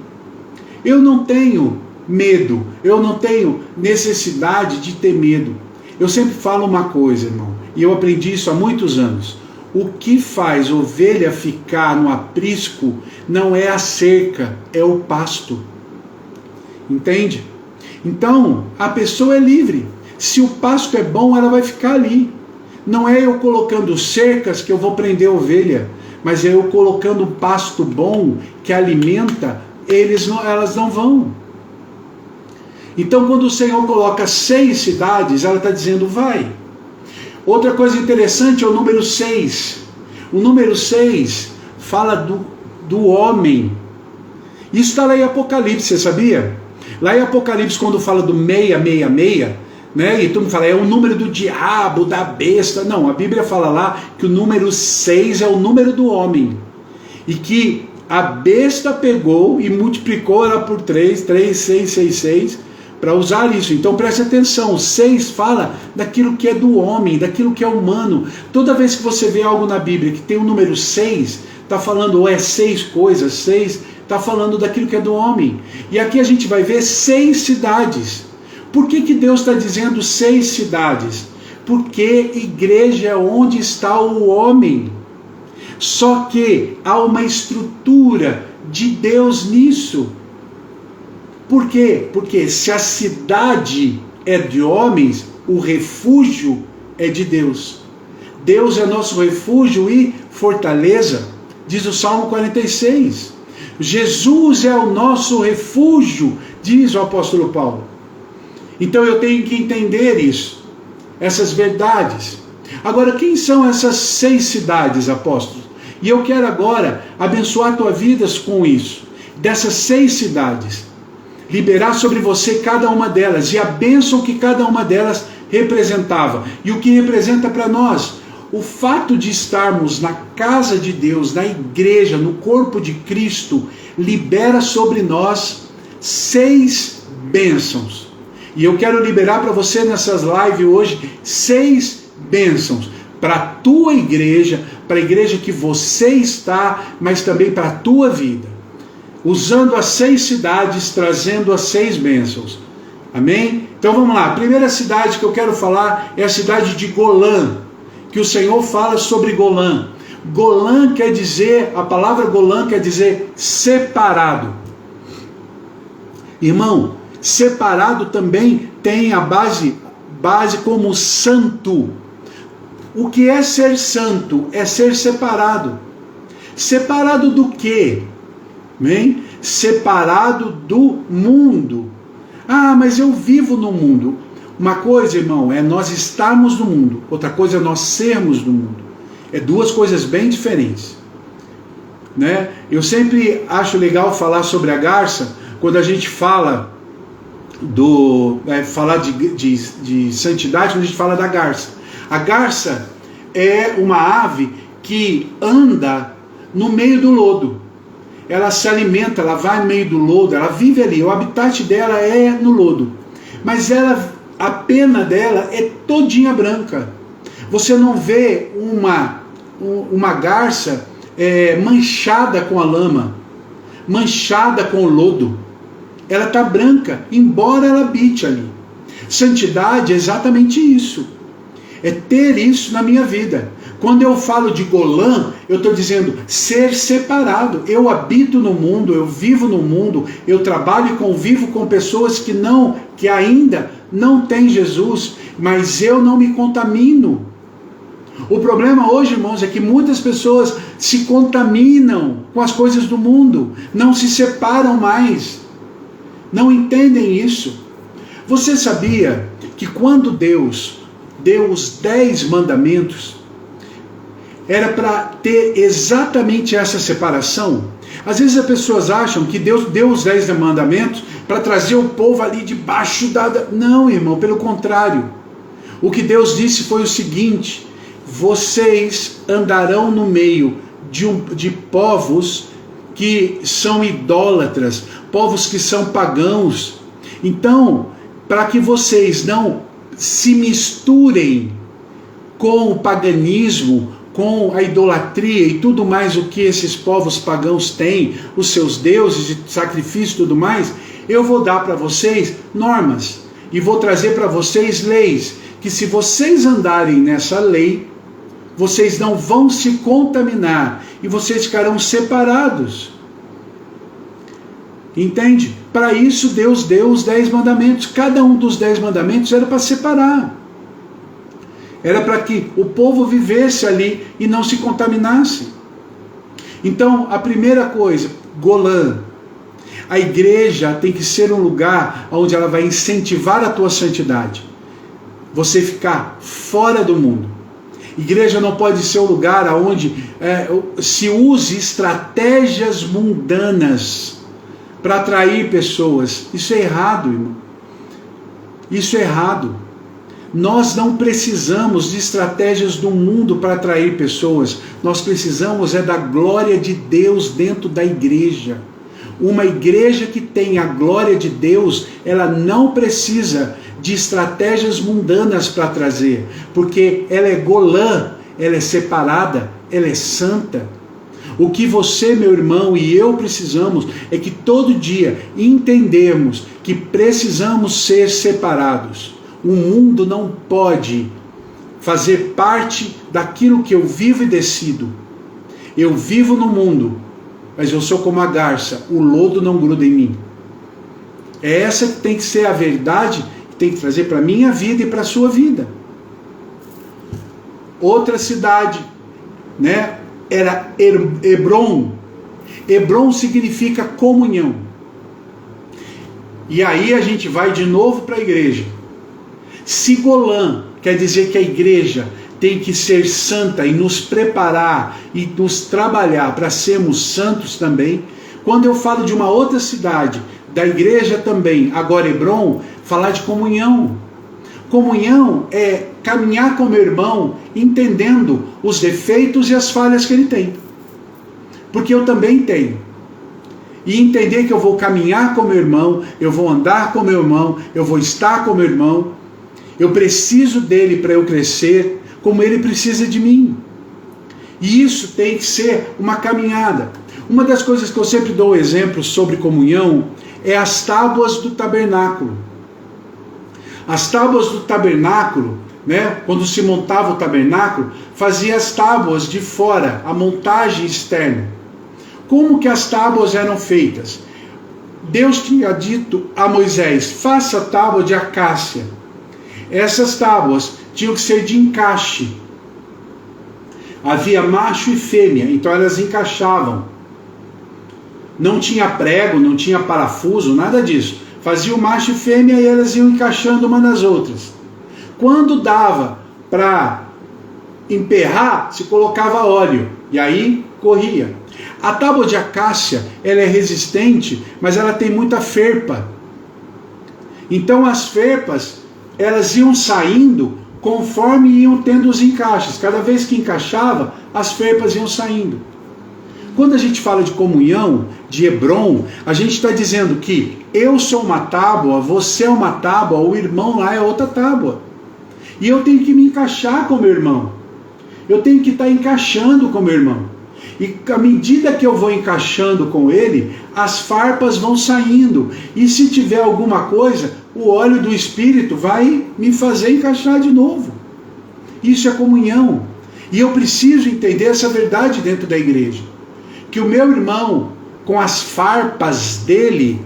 Eu não tenho medo, eu não tenho necessidade de ter medo. Eu sempre falo uma coisa, irmão, e eu aprendi isso há muitos anos. O que faz ovelha ficar no aprisco não é a cerca, é o pasto. Entende? Então, a pessoa é livre. Se o pasto é bom, ela vai ficar ali. Não é eu colocando cercas que eu vou prender a ovelha, mas é eu colocando um pasto bom que alimenta, elas não vão. Então, quando o Senhor coloca 6 cidades, ela está dizendo, vai. Outra coisa interessante é o número 6. O número 6 fala do homem. Isso está lá em Apocalipse, você sabia? Lá em Apocalipse, quando fala do 666, né? E todo mundo fala, é o número do diabo, da besta. Não, a Bíblia fala lá que o número 6 é o número do homem. E que a besta pegou e multiplicou ela por 3, 6, 6, 6, para usar isso. Então preste atenção, o 6 fala daquilo que é do homem, daquilo que é humano. Toda vez que você vê algo na Bíblia que tem o número 6, está falando, ou é 6 coisas, 6, está falando daquilo que é do homem. E aqui a gente vai ver 6 cidades. Por que Deus está dizendo 6 cidades? Porque igreja é onde está o homem. Só que há uma estrutura de Deus nisso. Por quê? Porque se a cidade é de homens, o refúgio é de Deus. Deus é nosso refúgio e fortaleza, diz o Salmo 46. Jesus é o nosso refúgio, diz o apóstolo Paulo. Então eu tenho que entender isso, essas verdades. Agora, quem são essas 6 cidades, apóstolos? E eu quero agora abençoar a tua vida com isso. Dessas 6 cidades, liberar sobre você cada uma delas e a bênção que cada uma delas representava. E o que representa para nós? O fato de estarmos na casa de Deus, na igreja, no corpo de Cristo, libera sobre nós 6 bênçãos. E eu quero liberar para você nessas lives hoje 6 bênçãos para a tua igreja, para a igreja que você está, mas também para a tua vida. Usando as 6 cidades, trazendo as 6 bênçãos. Amém? Então vamos lá. A primeira cidade que eu quero falar é a cidade de Golã, que o Senhor fala sobre Golã. Golã quer dizer, a palavra Golã quer dizer separado. Irmão, separado também tem a base como santo. O que é ser santo? É ser separado. Separado do quê? Bem, separado do mundo. Ah, mas eu vivo no mundo. Uma coisa, irmão, é nós estarmos no mundo. Outra coisa é nós sermos do mundo. É 2 coisas bem diferentes. Né? Eu sempre acho legal falar sobre a garça, quando a gente fala falar de santidade, quando a gente fala da garça. A garça é uma ave que anda no meio do lodo. Ela se alimenta, ela vai no meio do lodo, ela vive ali, o habitat dela é no lodo. Mas a pena dela é todinha branca. Você não vê uma garça manchada com a lama, manchada com o lodo. Ela está branca, embora ela habite ali. Santidade é exatamente isso. É ter isso na minha vida. Quando eu falo de Golã, eu estou dizendo ser separado. Eu habito no mundo, eu vivo no mundo, eu trabalho e convivo com pessoas que ainda não têm Jesus, mas eu não me contamino. O problema hoje, irmãos, é que muitas pessoas se contaminam com as coisas do mundo, não se separam mais, não entendem isso. Você sabia que quando Deus deu os 10 mandamentos, era para ter exatamente essa separação? Às vezes as pessoas acham que Deus deu os 10 mandamentos para trazer o povo ali debaixo da... Não, irmão, pelo contrário. O que Deus disse foi o seguinte: vocês andarão no meio de povos que são idólatras, povos que são pagãos. Então, para que vocês não se misturem com o paganismo, com a idolatria e tudo mais o que esses povos pagãos têm, os seus deuses de sacrifício e tudo mais, eu vou dar para vocês normas e vou trazer para vocês leis, que se vocês andarem nessa lei, vocês não vão se contaminar e vocês ficarão separados. Entende? Para isso Deus deu os 10 mandamentos. Cada um dos 10 mandamentos era para separar. Era para que o povo vivesse ali e não se contaminasse. Então, a primeira coisa, Golã. A igreja tem que ser um lugar onde ela vai incentivar a tua santidade. Você ficar fora do mundo. Igreja não pode ser um lugar onde se use estratégias mundanas para atrair pessoas. Isso é errado, irmão. Isso é errado. Nós não precisamos de estratégias do mundo para atrair pessoas. Nós precisamos da glória de Deus dentro da igreja. Uma igreja que tem a glória de Deus, ela não precisa de estratégias mundanas para trazer, porque ela é Golã, ela é separada, ela é santa. O que você, meu irmão, e eu precisamos é que todo dia entendermos que precisamos ser separados. O mundo não pode fazer parte daquilo que eu vivo e decido. Eu vivo no mundo, mas eu sou como a garça, o lodo não gruda em mim. É essa que tem que ser a verdade, que tem que trazer para a minha vida e para a sua vida. Outra cidade, né, era Hebron. Hebron significa comunhão. E aí a gente vai de novo para a igreja. Sigolã quer dizer que a igreja tem que ser santa e nos preparar e nos trabalhar para sermos santos também. Quando eu falo de uma outra cidade, da igreja também, agora Hebron, falar de comunhão. Comunhão é caminhar com o meu irmão, entendendo os defeitos e as falhas que ele tem. Porque eu também tenho. E entender que eu vou caminhar com o meu irmão, eu vou andar com o meu irmão, eu vou estar com o meu irmão, eu preciso dele para eu crescer, como ele precisa de mim. E isso tem que ser uma caminhada. Uma das coisas que eu sempre dou exemplo sobre comunhão é as tábuas do tabernáculo. As tábuas do tabernáculo, né, quando se montava o tabernáculo, fazia as tábuas de fora, a montagem externa. Como que as tábuas eram feitas? Deus tinha dito a Moisés: faça tábua de acácia. Essas tábuas tinham que ser de encaixe. Havia macho e fêmea, então elas encaixavam. Não tinha prego, não tinha parafuso, nada disso. Fazia o macho e fêmea e elas iam encaixando uma nas outras. Quando dava para emperrar, se colocava óleo e aí corria. A tábua de acácia, ela é resistente, mas ela tem muita ferpa. Então as ferpas, elas iam saindo conforme iam tendo os encaixes. Cada vez que encaixava, as ferpas iam saindo. Quando a gente fala de comunhão, de Hebron, a gente está dizendo que eu sou uma tábua, você é uma tábua, o irmão lá é outra tábua. E eu tenho que me encaixar com o meu irmão. Eu tenho que estar encaixando com o meu irmão. E à medida que eu vou encaixando com ele, as farpas vão saindo. E se tiver alguma coisa, o óleo do Espírito vai me fazer encaixar de novo. Isso é comunhão. E eu preciso entender essa verdade dentro da igreja. Que o meu irmão, com as farpas dele,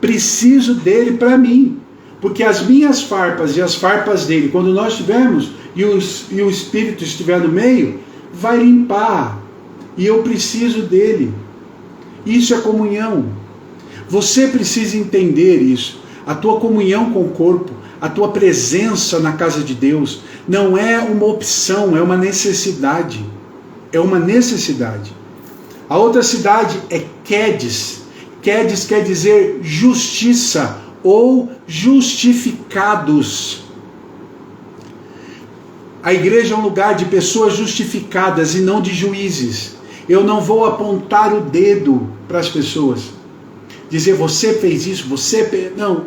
preciso dele para mim. Porque as minhas farpas e as farpas dele, quando nós estivermos e o Espírito estiver no meio, vai limpar. E eu preciso dele. Isso é comunhão. Você precisa entender isso. A tua comunhão com o corpo, a tua presença na casa de Deus, não é uma opção, é uma necessidade. É uma necessidade. A outra cidade é Quedes. Quedes quer dizer justiça ou justificados. A igreja é um lugar de pessoas justificadas e não de juízes. Eu não vou apontar o dedo para as pessoas. Dizer, você fez isso, você... Não.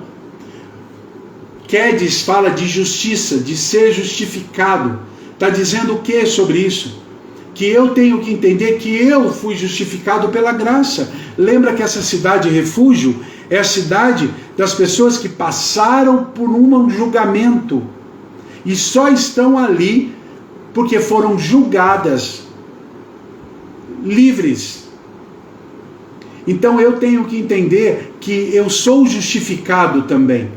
Quedes fala de justiça, de ser justificado. Está dizendo o que sobre isso? Que eu tenho que entender que eu fui justificado pela graça. Lembra que essa cidade refúgio é a cidade das pessoas que passaram por um julgamento e só estão ali porque foram julgadas, livres. Então eu tenho que entender que eu sou justificado também.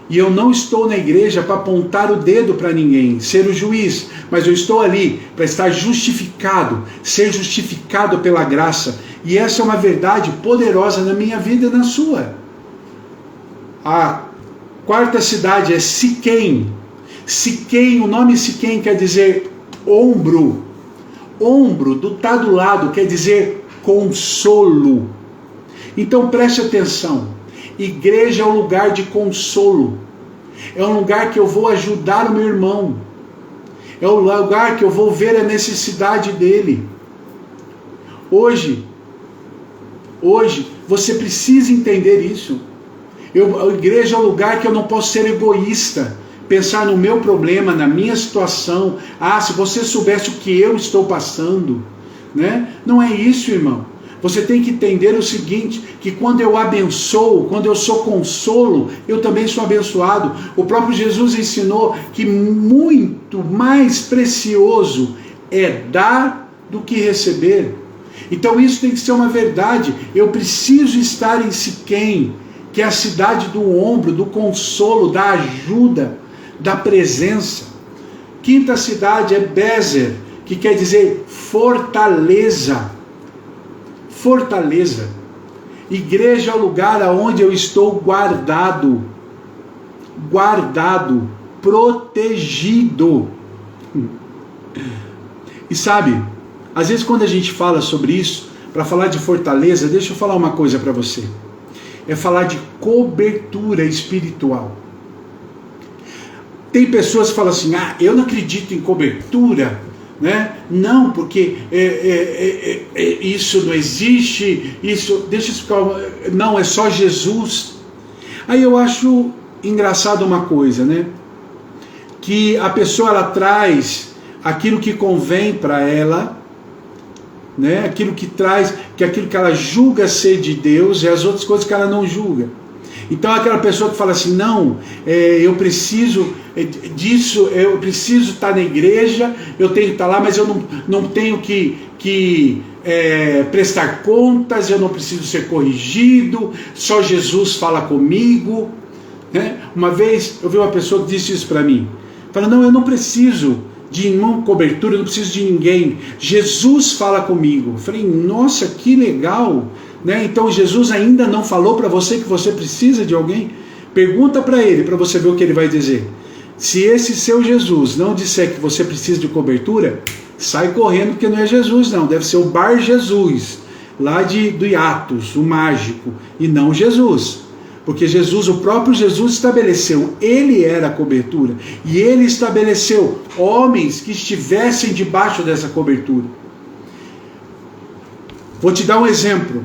E eu não estou na igreja para apontar o dedo para ninguém, ser o juiz, mas eu estou ali para estar justificado, ser justificado pela graça. E essa é uma verdade poderosa na minha vida e na sua. A quarta cidade é Siquém. Siquém, o nome Siquém quer dizer ombro. Ombro, do tá do lado, quer dizer consolo. Então preste atenção. Igreja é um lugar de consolo. É um lugar que eu vou ajudar o meu irmão. É um lugar que eu vou ver a necessidade dele. Hoje, você precisa entender isso. A igreja é um lugar que eu não posso ser egoísta. Pensar no meu problema, na minha situação. Ah, se você soubesse o que eu estou passando. Né? Não é isso, irmão. Você tem que entender o seguinte, que quando eu abençoo, quando eu sou consolo, eu também sou abençoado. O próprio Jesus ensinou que muito mais precioso é dar do que receber. Então isso tem que ser uma verdade. Eu preciso estar em Siquém, que é a cidade do ombro, do consolo, da ajuda, da presença. Quinta cidade é Bezer, que quer dizer fortaleza. Fortaleza. Igreja é o lugar aonde eu estou guardado, protegido. E sabe, às vezes quando a gente fala sobre isso, para falar de fortaleza, deixa eu falar uma coisa para você. É falar de cobertura espiritual. Tem pessoas que falam assim, eu não acredito em cobertura, né? Não, porque isso não existe, isso, deixa eu explicar, não, é só Jesus. Aí eu acho engraçado uma coisa, né? Que a pessoa, ela traz aquilo que convém para ela, né? Aquilo que traz, aquilo que ela julga ser de Deus, e as outras coisas que ela não julga. Então aquela pessoa que fala assim, não, eu preciso disso, eu preciso estar na igreja, eu tenho que estar lá, mas eu não tenho que prestar contas, eu não preciso ser corrigido, só Jesus fala comigo, né? Uma vez eu vi uma pessoa que disse isso para mim, fala, não, eu não preciso de nenhuma cobertura, eu não preciso de ninguém, Jesus fala comigo. Eu falei, nossa, que legal, né? Então Jesus ainda não falou para você que você precisa de alguém? Pergunta para ele, para você ver o que ele vai dizer. Se esse seu Jesus não disser que você precisa de cobertura, sai correndo, porque não é Jesus não, deve ser o Bar Jesus, lá do Atos, o mágico, e não Jesus. Porque Jesus, o próprio Jesus estabeleceu, ele era a cobertura, e ele estabeleceu homens que estivessem debaixo dessa cobertura. Vou te dar um exemplo.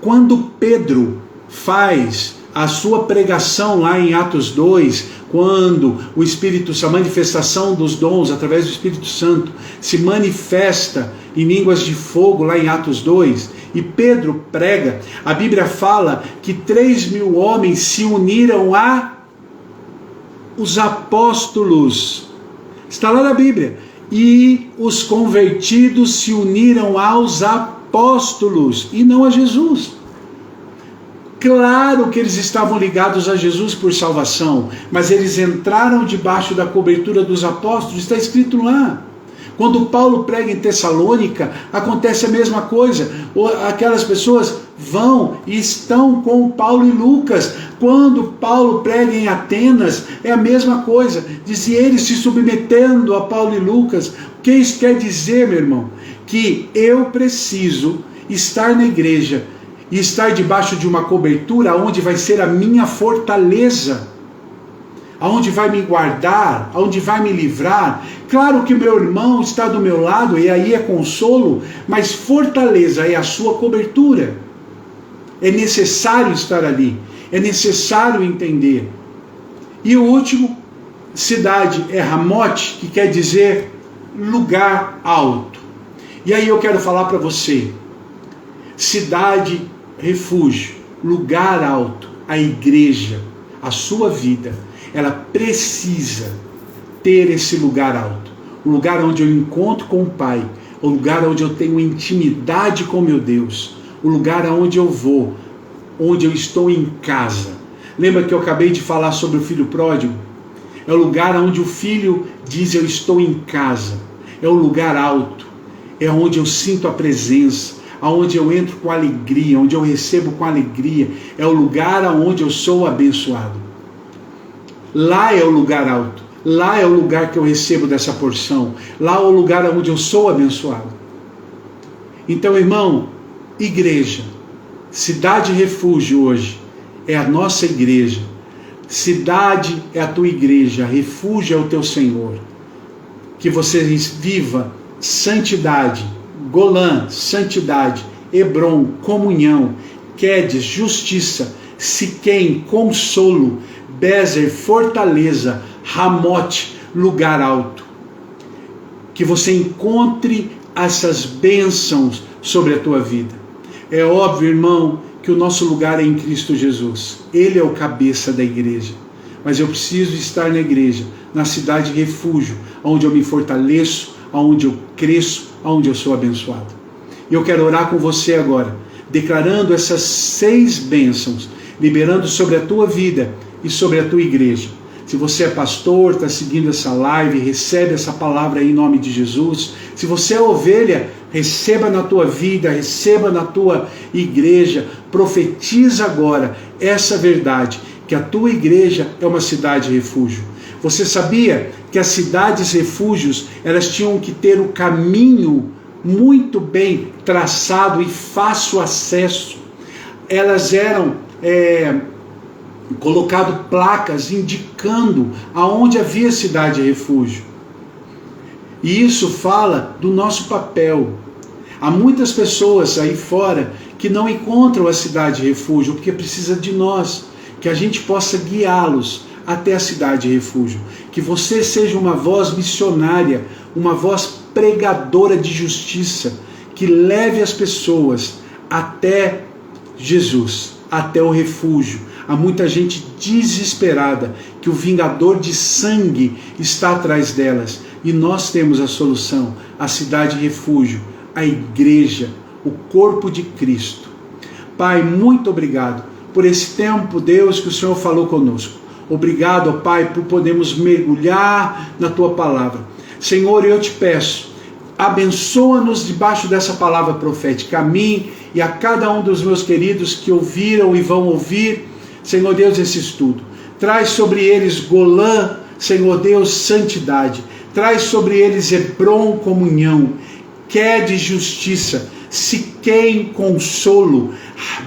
Quando Pedro faz a sua pregação lá em Atos 2, quando o Espírito, a manifestação dos dons através do Espírito Santo se manifesta em línguas de fogo lá em Atos 2, e Pedro prega, a Bíblia fala que 3.000 homens se uniram a os apóstolos. Está lá na Bíblia. E os convertidos se uniram aos apóstolos e não a Jesus. Claro que eles estavam ligados a Jesus por salvação, mas eles entraram debaixo da cobertura dos apóstolos, está escrito lá. Quando Paulo prega em Tessalônica, acontece a mesma coisa. Aquelas pessoas vão e estão com Paulo e Lucas. Quando Paulo prega em Atenas, é a mesma coisa. Diz eles se submetendo a Paulo e Lucas. O que isso quer dizer, meu irmão? Que eu preciso estar na igreja e estar debaixo de uma cobertura onde vai ser a minha fortaleza, aonde vai me guardar, aonde vai me livrar. Claro que meu irmão está do meu lado e aí é consolo, mas fortaleza é a sua cobertura. É necessário estar ali, é necessário entender. E o último, cidade, é Ramote, que quer dizer lugar alto. E aí eu quero falar para você, cidade, refúgio, lugar alto, a igreja, a sua vida, ela precisa ter esse lugar alto, o lugar onde eu encontro com o Pai, o lugar onde eu tenho intimidade com meu Deus, o lugar aonde eu vou, onde eu estou em casa. Lembra que eu acabei de falar sobre o filho pródigo? É o lugar onde o filho diz, eu estou em casa. É o lugar alto, é onde eu sinto a presença, aonde eu entro com alegria, onde eu recebo com alegria, é o lugar aonde eu sou abençoado. Lá é o lugar alto, lá é o lugar que eu recebo dessa porção, lá é o lugar onde eu sou abençoado. Então, irmão, igreja, cidade refúgio hoje é a nossa igreja, cidade é a tua igreja, refúgio é o teu Senhor. Que você viva santidade, Golã, santidade, Hebron, comunhão, Quedes, justiça, Siquém, consolo, Bezer, fortaleza, Ramote, lugar alto. Que você encontre essas bênçãos sobre a tua vida. É óbvio, irmão, que o nosso lugar é em Cristo Jesus. Ele é o cabeça da igreja. Mas eu preciso estar na igreja, na cidade refúgio, onde eu me fortaleço, onde eu cresço, onde eu sou abençoado. E eu quero orar com você agora, declarando essas 6 bênçãos, liberando sobre a tua vida e sobre a tua igreja. Se você é pastor, está seguindo essa live, recebe essa palavra aí em nome de Jesus. Se você é ovelha, receba na tua vida, receba na tua igreja. Profetiza agora essa verdade, que a tua igreja é uma cidade refúgio. Você sabia que as cidades refúgios, elas tinham que ter o caminho muito bem traçado e fácil acesso. Elas eram colocado placas indicando aonde havia cidade refúgio. E isso fala do nosso papel. Há muitas pessoas aí fora que não encontram a cidade refúgio, porque precisa de nós, que a gente possa guiá-los até a cidade refúgio. Que você seja uma voz missionária, uma voz pregadora de justiça, que leve as pessoas até Jesus, até o refúgio. Há muita gente desesperada, que o vingador de sangue está atrás delas. E nós temos a solução, a cidade refúgio, a igreja, o corpo de Cristo. Pai, muito obrigado por esse tempo, Deus, que o Senhor falou conosco. Obrigado, ó Pai, por podermos mergulhar na Tua palavra. Senhor, eu te peço, abençoa-nos debaixo dessa palavra profética, a mim e a cada um dos meus queridos que ouviram e vão ouvir, Senhor Deus, esse estudo. Traz sobre eles Golã, Senhor Deus, santidade. Traz sobre eles Hebron, comunhão. Quede, justiça. Siquém, consolo.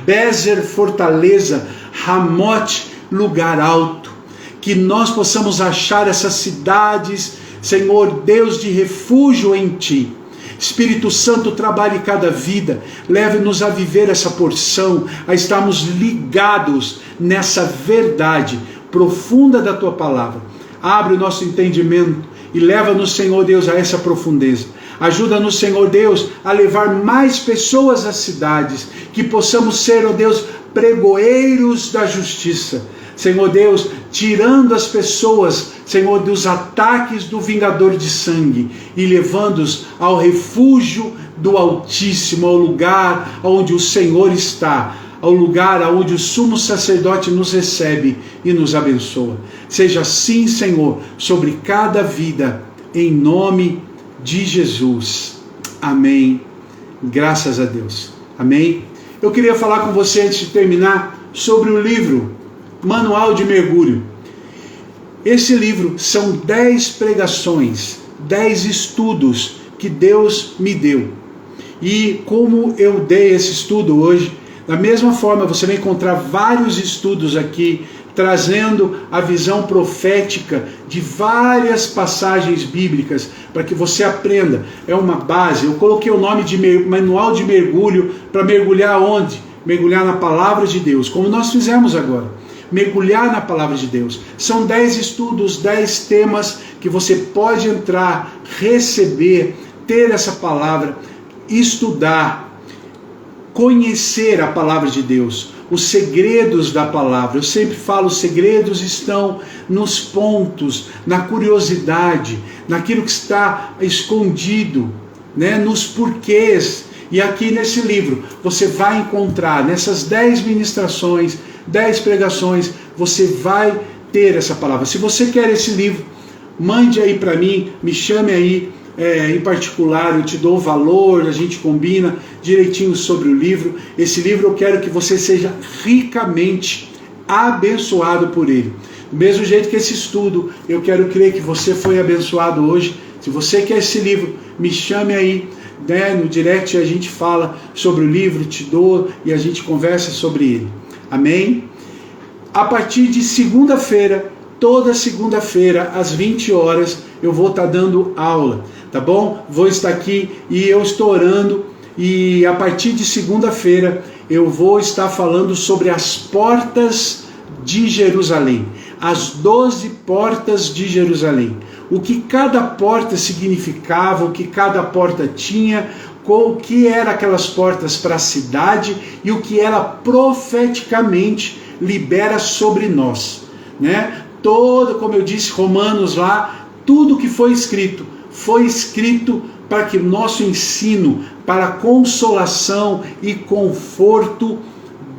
Bezer, fortaleza. Ramote, lugar alto. Que nós possamos achar essas cidades, Senhor Deus, de refúgio em Ti. Espírito Santo, trabalhe cada vida, leve-nos a viver essa porção, a estarmos ligados nessa verdade profunda da Tua palavra. Abre o nosso entendimento e leva-nos, Senhor Deus, a essa profundeza. Ajuda-nos, Senhor Deus, a levar mais pessoas às cidades, que possamos ser, ó Deus, pregoeiros da justiça. Senhor Deus, tirando as pessoas, Senhor, dos ataques do vingador de sangue e levando-os ao refúgio do Altíssimo, ao lugar onde o Senhor está, ao lugar onde o sumo sacerdote nos recebe e nos abençoa. Seja assim, Senhor, sobre cada vida, em nome de Jesus. Amém. Graças a Deus. Amém. Eu queria falar com você, antes de terminar, sobre o livro Manual de Mergulho. Esse livro são 10 pregações, 10 estudos que Deus me deu. E como eu dei esse estudo hoje, da mesma forma você vai encontrar vários estudos aqui, trazendo a visão profética de várias passagens bíblicas, para que você aprenda. É uma base. Eu coloquei o nome de Manual de Mergulho, para mergulhar onde? Mergulhar na palavra de Deus, como nós fizemos agora. Mergulhar na palavra de Deus. São 10 estudos, 10 temas que você pode entrar, receber, ter essa palavra, estudar, conhecer a palavra de Deus, os segredos da palavra. Eu sempre falo, os segredos estão nos pontos, na curiosidade, naquilo que está escondido, né, nos porquês. E aqui nesse livro você vai encontrar, nessas 10 ministrações, 10 pregações, você vai ter essa palavra. Se você quer esse livro, mande aí para mim, me chame aí em particular, eu te dou o valor, a gente combina direitinho sobre o livro. Esse livro eu quero que você seja ricamente abençoado por ele. Do mesmo jeito que esse estudo, eu quero crer que você foi abençoado hoje. Se você quer esse livro, me chame aí, né, no direct, a gente fala sobre o livro, te dou e a gente conversa sobre ele. Amém? A partir de segunda-feira, toda segunda-feira, às 20 horas, eu vou estar dando aula, tá bom? Vou estar aqui e eu estou orando, e a partir de segunda-feira eu vou estar falando sobre as portas de Jerusalém, as 12 portas de Jerusalém. O que cada porta significava, o que cada porta tinha, o que eram aquelas portas para a cidade e o que ela profeticamente libera sobre nós, né? Todo, como eu disse, Romanos lá, tudo que foi escrito para que o nosso ensino, para a consolação e conforto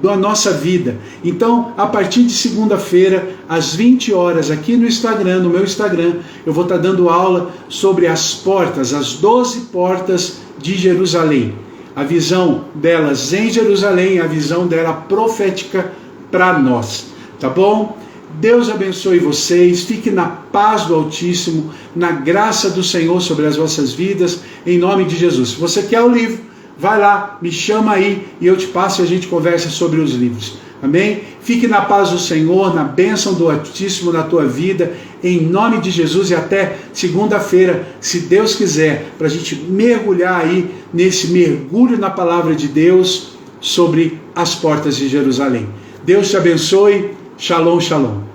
da nossa vida. Então, a partir de segunda-feira, às 20 horas, aqui no Instagram, no meu Instagram, eu vou estar dando aula sobre as portas, as 12 portas de Jerusalém. A visão delas em Jerusalém, a visão dela profética para nós. Tá bom? Deus abençoe vocês, fique na paz do Altíssimo, na graça do Senhor sobre as vossas vidas, em nome de Jesus. Se você quer o livro, vai lá, me chama aí e eu te passo e a gente conversa sobre os livros. Amém? Fique na paz do Senhor, na bênção do Altíssimo na tua vida, em nome de Jesus, e até segunda-feira, se Deus quiser, para a gente mergulhar aí nesse mergulho na palavra de Deus sobre as portas de Jerusalém. Deus te abençoe. Shalom, shalom.